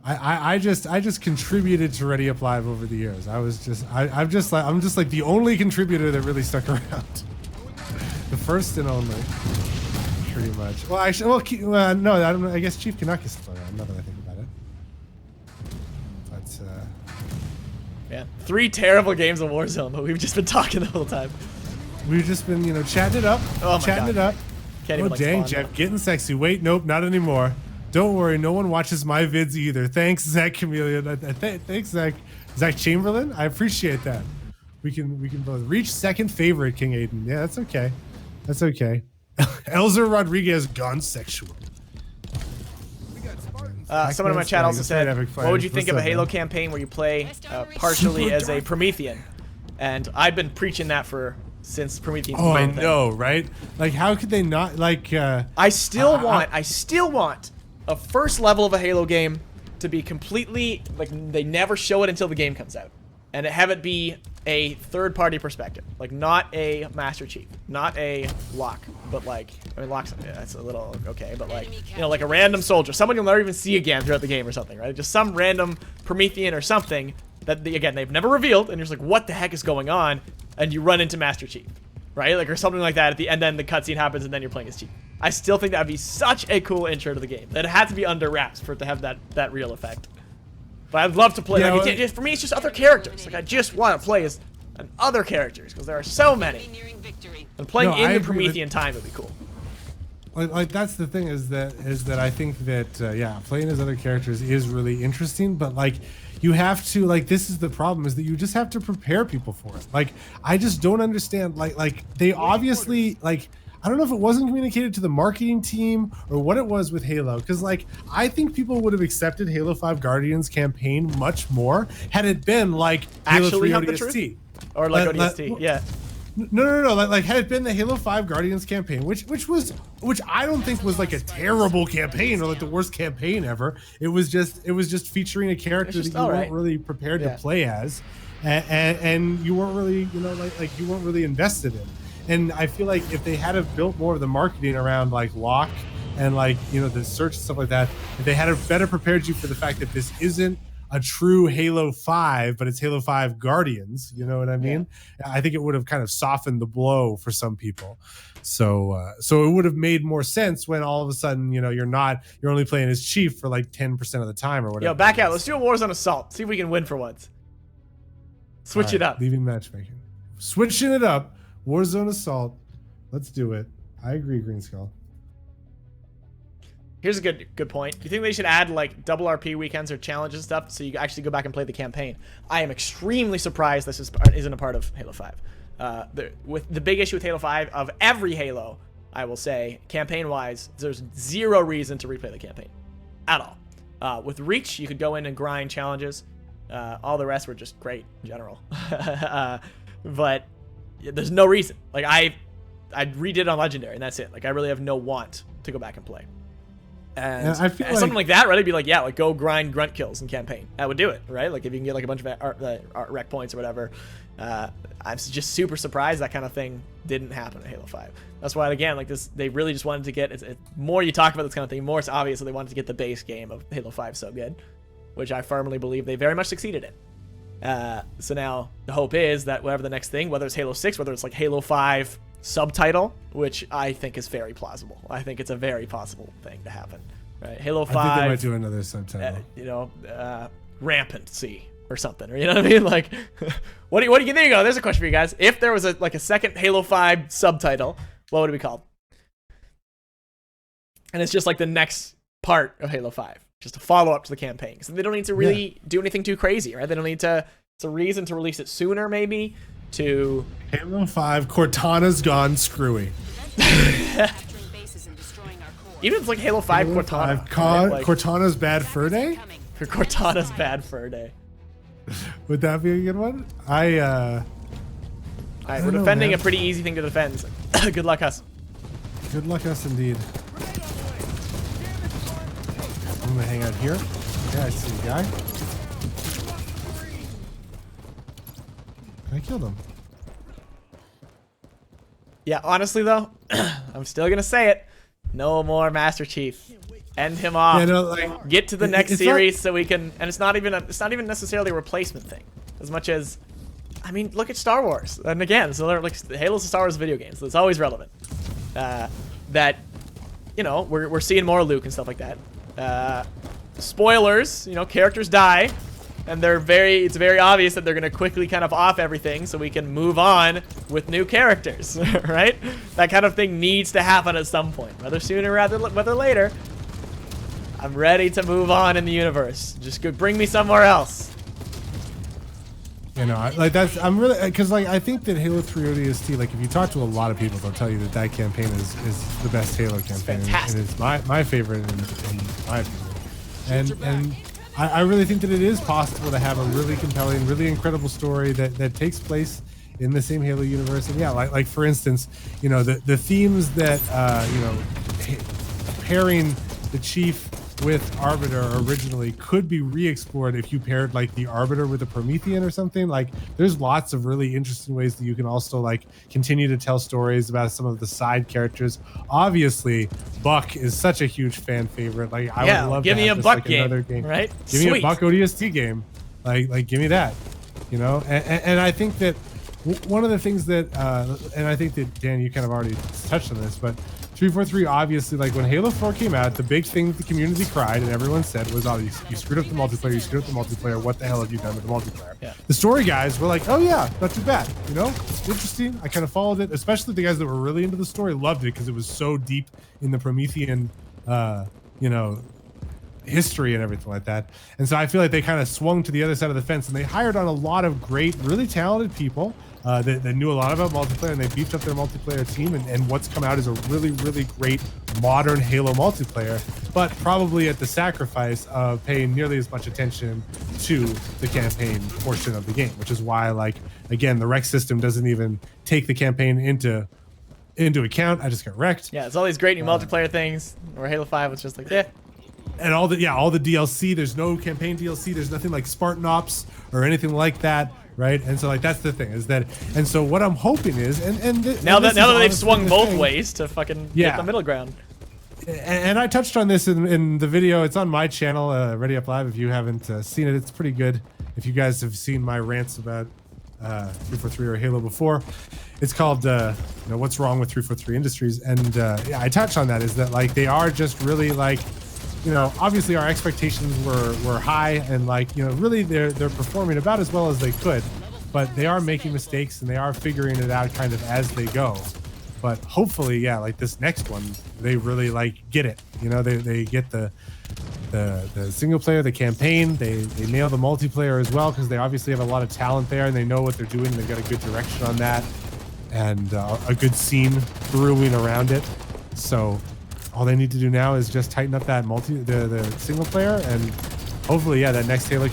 I just contributed to ReadyUpLive over the years. I'm just like the only contributor that really stuck around. The first and only, pretty much. Well, actually, no, I don't know. I guess Chief Canuck is still around. Now that I think about it. But yeah, 3 terrible games of Warzone, but we've just been talking the whole time. We've just been, you know, chatting it up. Oh my chatting God. it up. Can't Oh, even, like, dang, spawn Jeff, now. getting sexy. Wait, nope, not anymore. Don't worry, no one watches my vids either. Thanks, Zach Chameleon. Thanks, Zach Chamberlain. I appreciate that. We can both reach second favorite, King Aiden. Yeah, that's okay. That's okay. Elzer Rodriguez gone sexual. Someone in my chat also said, Epic what would you Fighters. think of a What's up, Halo man? campaign where you play partially as a Promethean? And I've been preaching that since Promethean. Oh, I know, right? Like, how could they not, like, I still want a first level of a Halo game to be completely, like, they never show it until the game comes out. And have it be a third-party perspective. Like, not a Master Chief, not a Locke, but like, I mean, Locke's, yeah, that's a little okay, but like, you know, like a random soldier, someone you'll never even see again throughout the game or something, right? Just some random Promethean or something that, again, they've never revealed, and you're just like, what the heck is going on? And you run into Master Chief, right? Like, or something like that at the end, then the cutscene happens, and then you're playing as Chief. I still think that would be such a cool intro to the game. That it had to be under wraps for it to have that real effect. But I'd love to play. Yeah, like, for me, it's just other characters. Like, I just want to play as other characters because there are so many. And playing No, in I the agree with- Promethean time would be cool. like that's the thing is that I think that yeah, playing as other characters is really interesting, but like you have to, like, this is the problem, is that you just have to prepare people for it. Like, I just don't understand, like they obviously, like, I don't know if it wasn't communicated to the marketing team or what it was with Halo, because like I think people would have accepted Halo 5 Guardians campaign much more had it been like Halo Actually 3 have the ODST. truth? Or like ODST, yeah. No. Like had it been the Halo 5 Guardians campaign, which I don't think was like a terrible campaign or like the worst campaign ever. It was just featuring a character that you weren't really prepared to play as, and you weren't really, you know, like you weren't really invested in. And I feel like if they had have built more of the marketing around like Locke and like, you know, the search and stuff like that, if they had have better prepared you for the fact that this isn't a true Halo 5, but it's Halo 5 Guardians, you know what I mean? Yeah. I think it would have kind of softened the blow for some people. So it would have made more sense when all of a sudden, you know, you're only playing as Chief for like 10% of the time or whatever. Yo, back out. Let's do a Warzone Assault. See if we can win for once. Switch it up. Leaving matchmaking. Switching it up. Warzone Assault. Let's do it. I agree, Greenskull. Here's a good point. Do you think they should add like double RP weekends or challenges and stuff so you actually go back and play the campaign? I am extremely surprised this isn't a part of Halo 5. With the big issue with Halo 5 of every Halo, I will say, campaign-wise, there's zero reason to replay the campaign at all. With Reach, you could go in and grind challenges. All the rest were just great in general. But there's no reason. Like I redid it on Legendary, and that's it. Like I really have no want to go back and play. And I feel like something like that, right? I'd be like, yeah, like go grind grunt kills in campaign. That would do it, right? Like if you can get like a bunch of art rec points or whatever. I'm just super surprised that kind of thing didn't happen in Halo 5. That's why, again, like this, they really just wanted to get. It's more you talk about this kind of thing, more it's obvious that they wanted to get the base game of Halo 5 so good, which I firmly believe they very much succeeded in. So now the hope is that whatever the next thing, whether it's Halo 6, whether it's like Halo 5 subtitle, which I think is very plausible. I think it's a very possible thing to happen. Right? Halo 5. I think they might do another subtitle. You know, rampancy or something. Or, you know what I mean? Like, what do you? There you go. There's a question for you guys. If there was a second Halo 5 subtitle, what would it be called? And it's just like the next part of Halo 5, just a follow up to the campaign. So they don't need to really do anything too crazy, right? They don't need to. It's a reason to release it sooner, maybe. To Halo 5, Cortana's gone screwy. Even if it's like Halo 5 Cortana. Cortana's bad fur day? Cortana's bad fur day. Would that be a good one? Alright, we're defending a pretty easy thing to defend. So good luck us. Good luck us indeed. I'm gonna hang out here. Yeah, I see a guy. I killed him. Yeah, honestly though, I'm still gonna say it. No more Master Chief. End him off. Yeah, no, like, get to the next series so we can. And it's not even necessarily a replacement thing, as much as, I mean, look at Star Wars. And again, so they're like Halo's a Star Wars video game, so it's always relevant. That, you know, we're seeing more Luke and stuff like that. Spoilers, you know, characters die. and it's very obvious that they're gonna quickly kind of off everything so we can move on with new characters, right? That kind of thing needs to happen at some point, whether sooner whether later. I'm ready to move on in the universe. Just go bring me somewhere else. You know, I'm really, because like I think that Halo 3 ODST, like if you talk to a lot of people, they'll tell you that that campaign is the best Halo campaign, and it's my favorite in my opinion. And I really think that it is possible to have a really compelling, really incredible story that takes place in the same Halo universe. And yeah, like for instance, you know, the themes that you know, pairing the Chief with Arbiter originally could be re-explored if you paired like the Arbiter with a Promethean or something. Like there's lots of really interesting ways that you can also like continue to tell stories about some of the side characters. Obviously Buck is such a huge fan favorite. Like I would love give to me have a just, Buck like, game, another game, right? Give me a Buck ODST game, like give me that, you know. And I think that one of the things that and I think that Dan, you kind of already touched on this, but 343, obviously, like when Halo 4 came out, the big thing that the community cried and everyone said was, oh, you screwed up the multiplayer, you screwed up the multiplayer, what the hell have you done with the multiplayer? Yeah. The story guys were like, oh yeah, not too bad, you know? Interesting, I kind of followed it, especially the guys that were really into the story loved it because it was so deep in the Promethean, you know, history and everything like that. And so I feel like they kind of swung to the other side of the fence and they hired on a lot of great, really talented people that knew a lot about multiplayer, and they beefed up their multiplayer team, and what's come out is a really, really great modern Halo multiplayer, but probably at the sacrifice of paying nearly as much attention to the campaign portion of the game, which is why, like, again, the rec system doesn't even take the campaign into account. I just got wrecked. Yeah, it's all these great new multiplayer things, where Halo 5 was just like, eh. And all the DLC, there's no campaign DLC, there's nothing like Spartan Ops or anything like that, right? And so like that's the thing, is that, and so what I'm hoping is, now that they've swung both ways to fucking get the middle ground. And I touched on this in the video. It's on my channel, ReadyUpLive. If you haven't seen it, it's pretty good. If you guys have seen my rants about 343 or Halo before, it's called you know, what's wrong with 343 Industries, and yeah, I touched on that, is that like they are just really like, you know, obviously our expectations were high, and like, you know, really they're performing about as well as they could, but they are making mistakes and they are figuring it out kind of as they go. But hopefully, yeah, like this next one, they really like get it. You know, they get the single player, the campaign, they nail the multiplayer as well, because they obviously have a lot of talent there and they know what they're doing. They've got a good direction on that, and a good scene brewing around it. So all they need to do now is just tighten up that the single player, and hopefully, yeah, that next Halo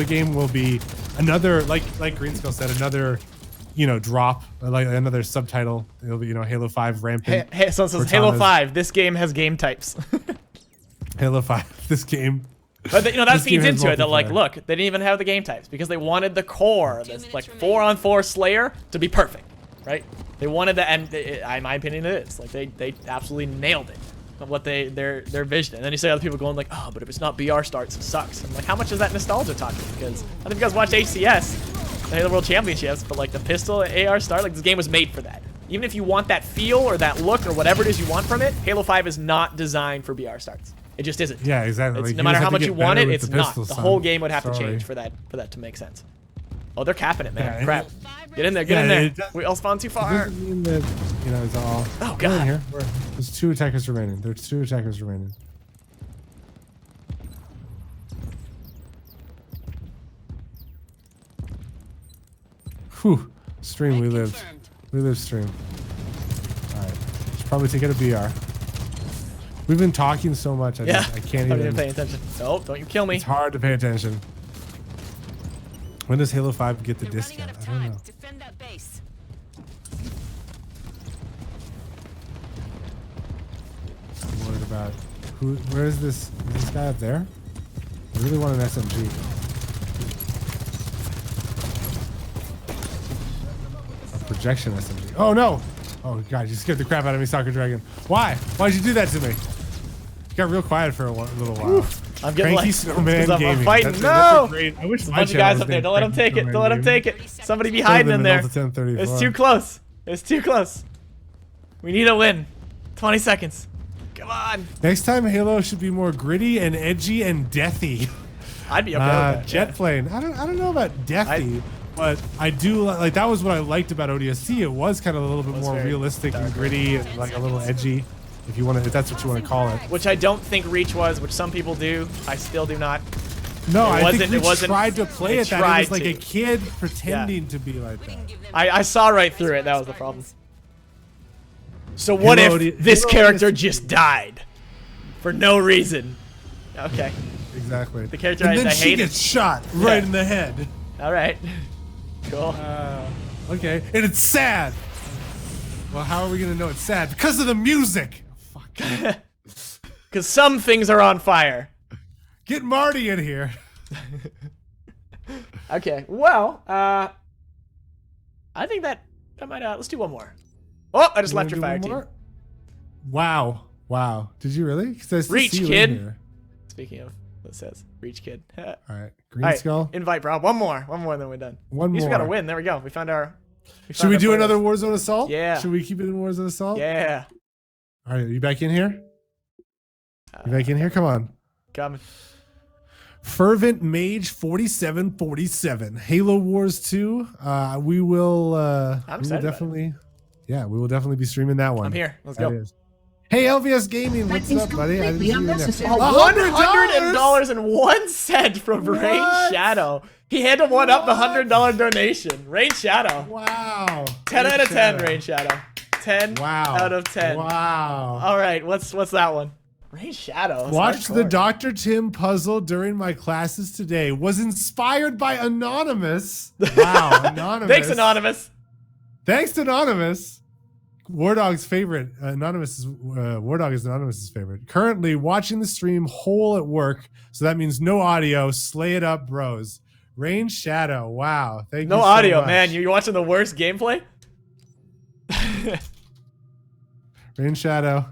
game will be another, like Greenskull said, another, you know, drop, like another subtitle. It'll be, you know, Halo 5 rampant. Hey, so it says Halo 5. This game has game types. Halo 5. This game. But you know, that feeds into it. That like, look, they didn't even have the game types because they wanted the core, this like 4-on-4 Slayer, to be perfect, right? They wanted that, and in my opinion, it is. Like they absolutely nailed it. Of what their vision. And then you see other people going like, oh, but if it's not BR starts, it sucks. I'm like, how much is that nostalgia talking? Because I don't know if you guys watch HCS, the Halo World Championships, but like the pistol AR start, like this game was made for that. Even if you want that feel or that look or whatever it is you want from it, Halo 5 is not designed for BR starts. It just isn't. Yeah, exactly. Like, no matter how much you want it, it's not. Pistol, the whole game would have to change for that to make sense. Oh, they're capping it, man. Yeah, crap. Get in there, get in there. We all spawned too far. It doesn't mean that, you know, it's all. Oh, God. Here. There's 2 attackers remaining. There's 2 attackers remaining. Whew. Stream, we lived. We lived stream. Alright. Should probably take it a BR. We've been talking so much, I can't even pay attention. No, don't you kill me. It's hard to pay attention. When does Halo 5 get the discount? I don't know. Defend that base. I'm worried about where is this guy up there? I really want an SMG. A projection SMG. Oh no! Oh god, you scared the crap out of me, Soccer Dragon. Why? Why'd you do that to me? You got real quiet for a little while. Oof. I'm getting Cranky like, Snowman I'm Gaming. fighting. That's No! a great, I wish There's a my bunch of channel guys was up there. named Don't let them Cranky take it. Snowman Don't let them Gaming. take it. Somebody be hiding in there. It's too close. It's too close. We need a win. 20 seconds. Come on. Next time Halo should be more gritty and edgy and deathy. I'd be okay with that. Jet yeah. plane. I don't know about Deathy, but I do like that was what I liked about ODST. It was kind of a little bit more very realistic and gritty and like a little edgy, if you want to, if that's what you want to call it. Which I don't think Reach was, which some people do. I still do not. No, I think it Reach wasn't- tried to play it that it tried was like to. a kid pretending to be like that. I saw right through it. That was the problem. So what Halo if OD this Halo character ODST. just died for no reason? Okay. Exactly. The character and then I she hated. gets shot right Yeah. in the head. All right. Cool. Okay, and it's sad. Well, how are we gonna know it's sad? Because of the music. Fuck. Because some things are on fire. Get Marty in here. Okay. Well, I think that might. Let's do one more. Oh, I just You wanna left your do fire one team. more? Wow. Wow. Did you really? 'Cause I still Reach, see you in kid. here. Speaking of what it says, Reach Kid. All All right. right, Greenskull. invite, bro. One more, and then we're done. One At least more. we got to win. There we go. We found our. Should we do another Warzone Assault? Yeah. Should we keep it in Warzone Assault? Yeah. All right. Are you back in here? You back in here? Come on. Come. Fervent Mage 4747. Halo Wars 2. We will I'm we will excited about it. definitely. Yeah, we will definitely be streaming that one. I'm here. Let's That go. is. Hey LVS Gaming, That what's is up, buddy? I didn't see completely you in there. unnecessary. $100.01 from Rain What? Shadow. He had to one up the $100 donation. Rain Shadow. Wow. 10 out of 10, Shadow. Rain Shadow. 10 Wow. out of 10. Wow. All right, what's that one? Rain Shadow. That's Watched the hardcore. Dr. Tim puzzle during my classes today. Was inspired by Anonymous. Wow, Anonymous. Thanks, Anonymous. Thanks, Anonymous. War Dog's favorite. War Dog is Anonymous's favorite. Currently watching the stream whole at work, so that means no audio. Slay it up, bros. Rain Shadow. Wow. Thank you No so audio, much. man. You're watching the worst gameplay? Rain Shadow.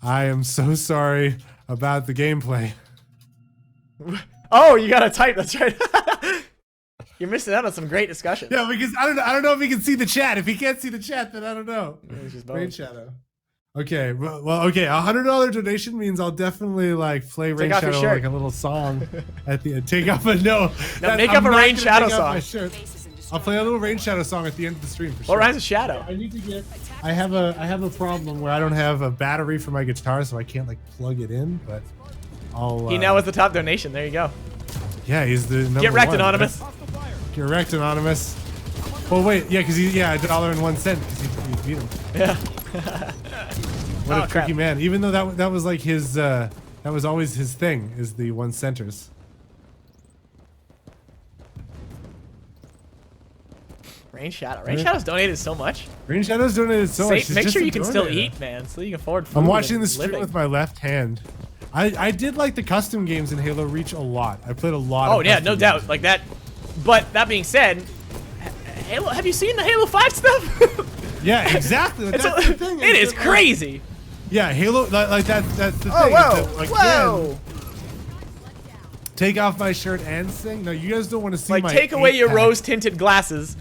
I am so sorry about the gameplay. Oh, you gotta type. That's right. You're missing out on some great discussion. Yeah, because I don't know if he can see the chat. If he can't see the chat, then I don't know. It's just Rain bones. Shadow. Okay, well, okay. $100 donation means I'll definitely like play Rain off your Shadow shirt. like a little song at the end. Take off a no. make I'm up a not Rain gonna Shadow take off my song. shirt. I'll play a little Rain Shadow song at the end of the stream for sure. What rhymes with Shadow? I need to get. I have a problem where I don't have a battery for my guitar, so I can't like plug it in. But I'll. He now has the top donation. There you go. Yeah, he's the number Get wrecked, one. Anonymous. Get wrecked, Anonymous. Well, wait, yeah, because $1.01 because he beat him. Yeah. What Oh, a tricky crap. man. Even though that was like his, that was always his thing, is the 1 centers. Rain Shadow. Rain Shadow's donated so much. Rain Shadow's donated so much. She's Make just sure a you can still donator. eat, man, so you can afford food. I'm watching and the stream living. with my left hand. I did like the custom games in Halo Reach a lot. I played a lot Oh of yeah, custom no games. doubt. Like that. But that being said, Halo. Have you seen the Halo 5 stuff? Yeah, exactly. It's That's the thing. it is that, like, crazy. Yeah, Halo, like that's the thing. Oh is whoa, that, whoa! Take off my shirt and sing? No, you guys don't want to see Like my take away your 8-pack. rose-tinted glasses,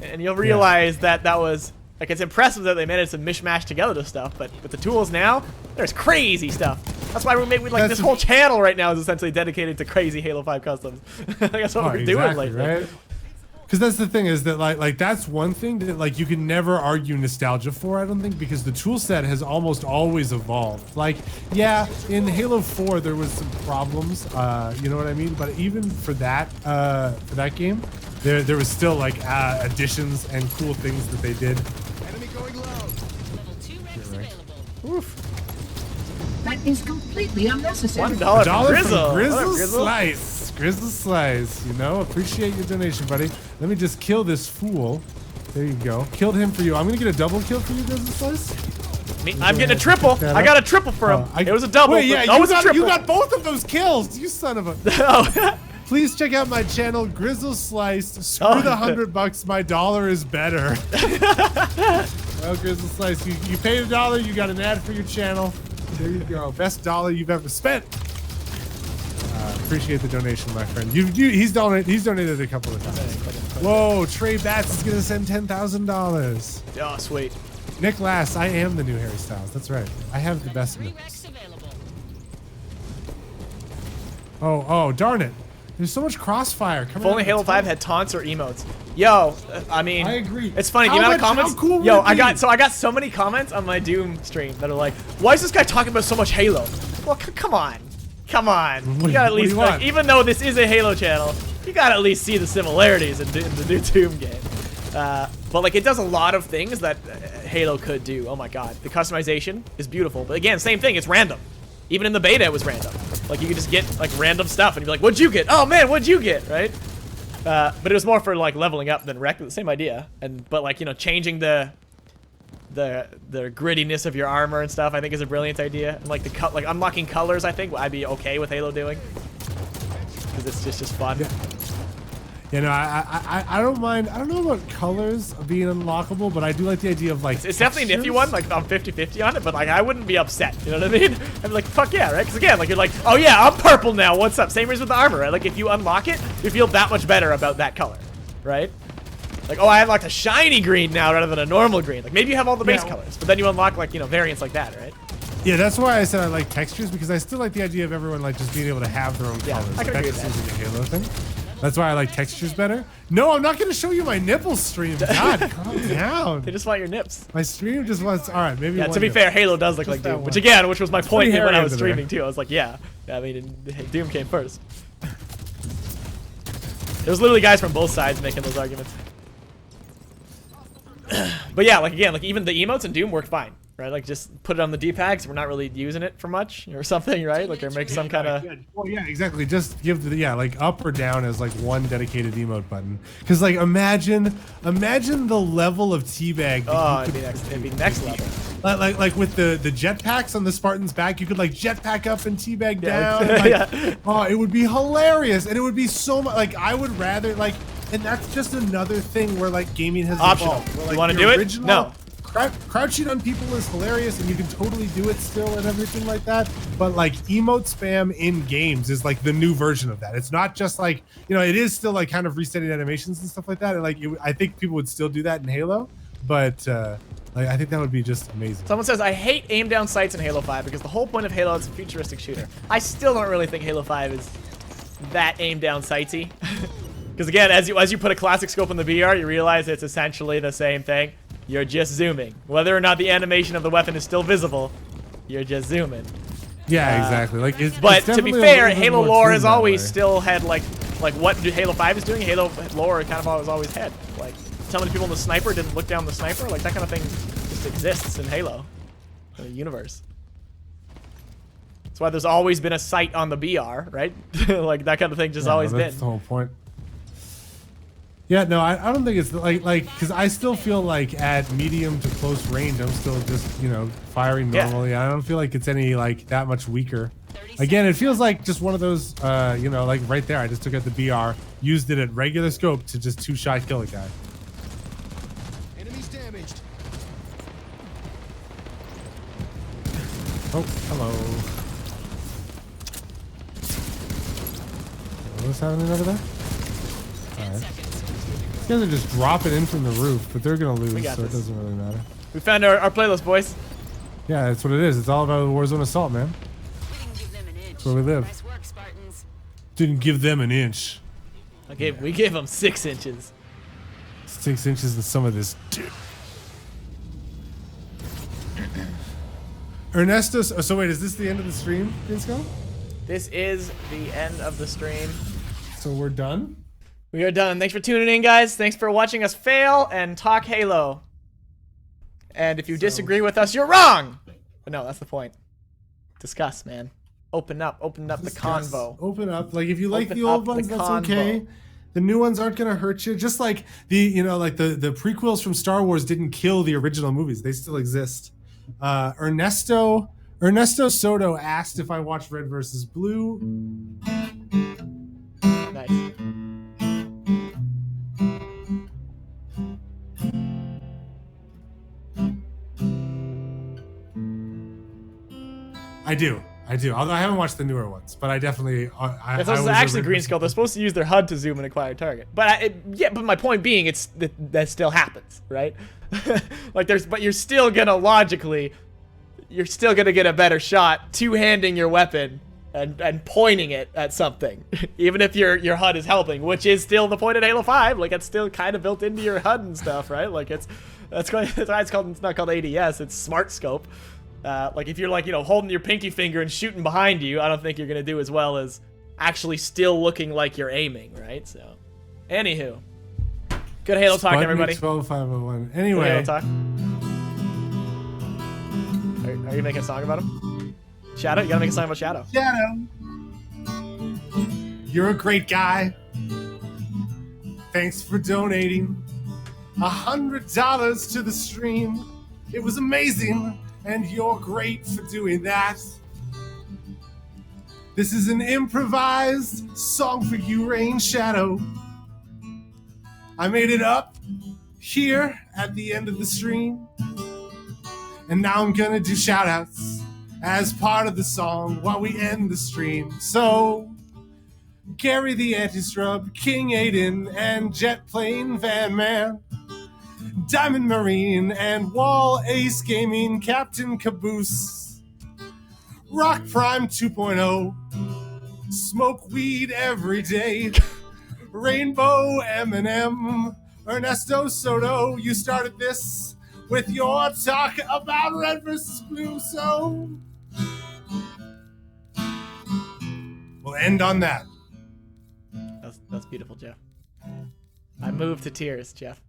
and you'll realize that was like it's impressive that they managed to mishmash together the stuff. But with the tools now, there's crazy stuff. That's why we like That's this the- whole channel right now is essentially dedicated to crazy Halo 5 customs. That's what Oh, we're doing exactly, lately. right? Because that's the thing is that like that's one thing that like you can never argue nostalgia for, I don't think, because the tool set has almost always evolved. Like, yeah, in Halo 4 there was some problems, you know what I mean? But even for that game, there was still like additions and cool things that they did. Level 2 reps available. Oof. That is completely unnecessary. $1 $1 from Grizzle. from Grizzle What up, Grizzle? Slice. Grizzle Slice, you know, appreciate your donation, buddy. Let me just kill this fool. There you go. Killed him for you. I'm gonna get a double kill for you, Grizzle Slice. I'm getting a triple. that I up. got a triple for him. Oh, It was a double. Wait, yeah, but- oh, it was a you triple. got both of those kills, you son of a. Oh. Please check out my channel, Grizzle Slice. Screw Oh. the $100. My dollar is better. Well, Grizzle Slice, you paid $1. You got an ad for your channel. There you go. Best dollar you've ever spent. Appreciate the donation, my friend. He's donated a couple of times. Whoa, Trey Batts is gonna send $10,000. Oh, sweet. Nick Lass, I am the new Harry Styles. That's right. I have the best 3 nips. reps available. Oh, darn it. There's so much crossfire. If only Halo 5 had taunts or emotes. Yo, I mean, I agree. It's funny, the amount of comments. Cool Yo, I got so many comments on my Doom stream that are like, why is this guy talking about so much Halo? Well, come on. Come on. You gotta at least, like, even though this is a Halo channel, you gotta at least see the similarities in the new Doom game. But like, it does a lot of things that Halo could do. Oh my god. The customization is beautiful. But again, same thing, it's random. Even in the beta, it was random. Like, you could just get, like, random stuff, and you'd be like, what'd you get? Oh, man, what'd you get, right? But it was more for, like, leveling up than wreck. Same idea. But, like, you know, changing the grittiness of your armor and stuff, I think is a brilliant idea. And, like, like, unlocking colors, I think, I'd be okay with Halo doing. Because it's just fun. Yeah. You know, I don't mind. I don't know about colors being unlockable, but I do like the idea of like. It's definitely an iffy one. Like I'm 50-50 on it, but like I wouldn't be upset. You know what I mean? I'd be like, fuck yeah, right? Because again, like you're like, oh yeah, I'm purple now. What's up? Same as with the armor, right? Like if you unlock it, you feel that much better about that color, right? Like, oh, I have like a shiny green now rather than a normal green. Like maybe you have all the base colors, but then you unlock like, you know, variants like that, right? Yeah, that's why I said I like textures, because I still like the idea of everyone like just being able to have their own colors. I can agree with that just seems like a Halo thing. That's why I like textures better. No, I'm not gonna show you my nipples stream. God, calm down. They just want your nips. My stream just wants. All right, maybe. Yeah. To be fair, Halo does look like Doom, which was my point when I was streaming too. I was like, yeah. I mean, Doom came first. There was literally guys from both sides making those arguments. But yeah, like again, like even the emotes in Doom worked fine, right? Like just put it on the D-pad because we're not really using it for much or something, right? Like or make some kind of. Well, yeah, exactly. Just give the like up or down as like one dedicated emote button. Because like imagine the level of teabag. Oh, it'd be next level. Like with the jetpacks on the Spartan's back, you could like jetpack up and teabag down. Like, yeah. Oh, it would be hilarious, and it would be so much. Like I would rather like. And that's just another thing where like gaming has optional. evolved. Where, like, you want to do it? No. Crouching on people is hilarious, and you can totally do it still and everything like that. But like emote spam in games is like the new version of that. It's not just like, you know, it is still like kind of resetting animations and stuff like that. And like I think people would still do that in Halo, but like I think that would be just amazing. Someone says I hate aim down sights in Halo 5 because the whole point of Halo is a futuristic shooter. I still don't really think Halo 5 is that aim down sightsy. Because again, as you put a classic scope in the VR, you realize it's essentially the same thing. You're just zooming. Whether or not the animation of the weapon is still visible, you're just zooming. Yeah, exactly. Like, but to be fair, Halo lore has always still had like what Halo 5 is doing. Halo lore kind of always had. Like, so many people in the sniper didn't look down the sniper. Like that kind of thing just exists in Halo, the universe. That's why there's always been a sight on the BR, right? Like that kind of thing just always been. That's the whole point. Yeah, no, I don't think it's like because I still feel like at medium to close range, I'm still just, you know, firing normally. Yeah. I don't feel like it's any like that much weaker. Again, it feels like just one of those, you know, like right there. I just took out the BR, used it at regular scope to just two-shot kill a guy. Enemies damaged. Oh, hello. What's happening over there? All right. These guys are just dropping in from the roof, but they're gonna lose, so it doesn't really matter. We found our playlist, boys. Yeah, that's what it is. It's all about the Warzone assault, man. That's where we live. Nice work, Spartans. Didn't give them an inch. We gave them 6 inches. 6 inches in some of this. Ernesto, so wait, is this the end of the stream, Greenskull? This is the end of the stream. So we're done? We are done. Thanks for tuning in, guys. Thanks for watching us fail and talk Halo. And if you disagree with us, you're wrong. But no, that's the point. Discuss, man. Open up the convo. Open up. Like if you like the old ones, that's okay. The new ones aren't gonna hurt you. Just like the, you know, like the prequels from Star Wars didn't kill the original movies. They still exist. Ernesto Soto asked if I watched Red vs. Blue. Nice. I do. Although I haven't watched the newer ones, but I definitely. It's actually Greenskull. They're supposed to use their HUD to zoom and acquire target. But but my point being, it's that still happens, right? Like but you're still gonna get a better shot two-handing your weapon and pointing it at something, even if your HUD is helping, which is still the point at Halo 5. Like, it's still kind of built into your HUD and stuff, right? Like, that's why it's not called ADS. It's Smart Scope. Like, if you're like, holding your pinky finger and shooting behind you, I don't think you're gonna do as well as actually still looking like you're aiming, right? So, anywho, good Halo talk, everybody. 12501. Anyway, Halo talk. Are you making a song about him? Shadow? You gotta make a song about Shadow. Shadow, you're a great guy. Thanks for donating $100 to the stream. It was amazing, and you're great for doing that. This is an improvised song for you, Rain Shadow. I made it up here at the end of the stream. And now I'm gonna do shoutouts as part of the song while we end the stream. So, Gary the Anti-Scrub, King Aiden, and Jet Plane Van Man, Diamond Marine, and Wall Ace Gaming, Captain Caboose, Rock Prime 2.0, Smoke Weed Every Day, Rainbow Eminem, Ernesto Soto, you started this with your talk about red versus blue, so we'll end on that. That's beautiful, Jeff. I moved to tears, Jeff.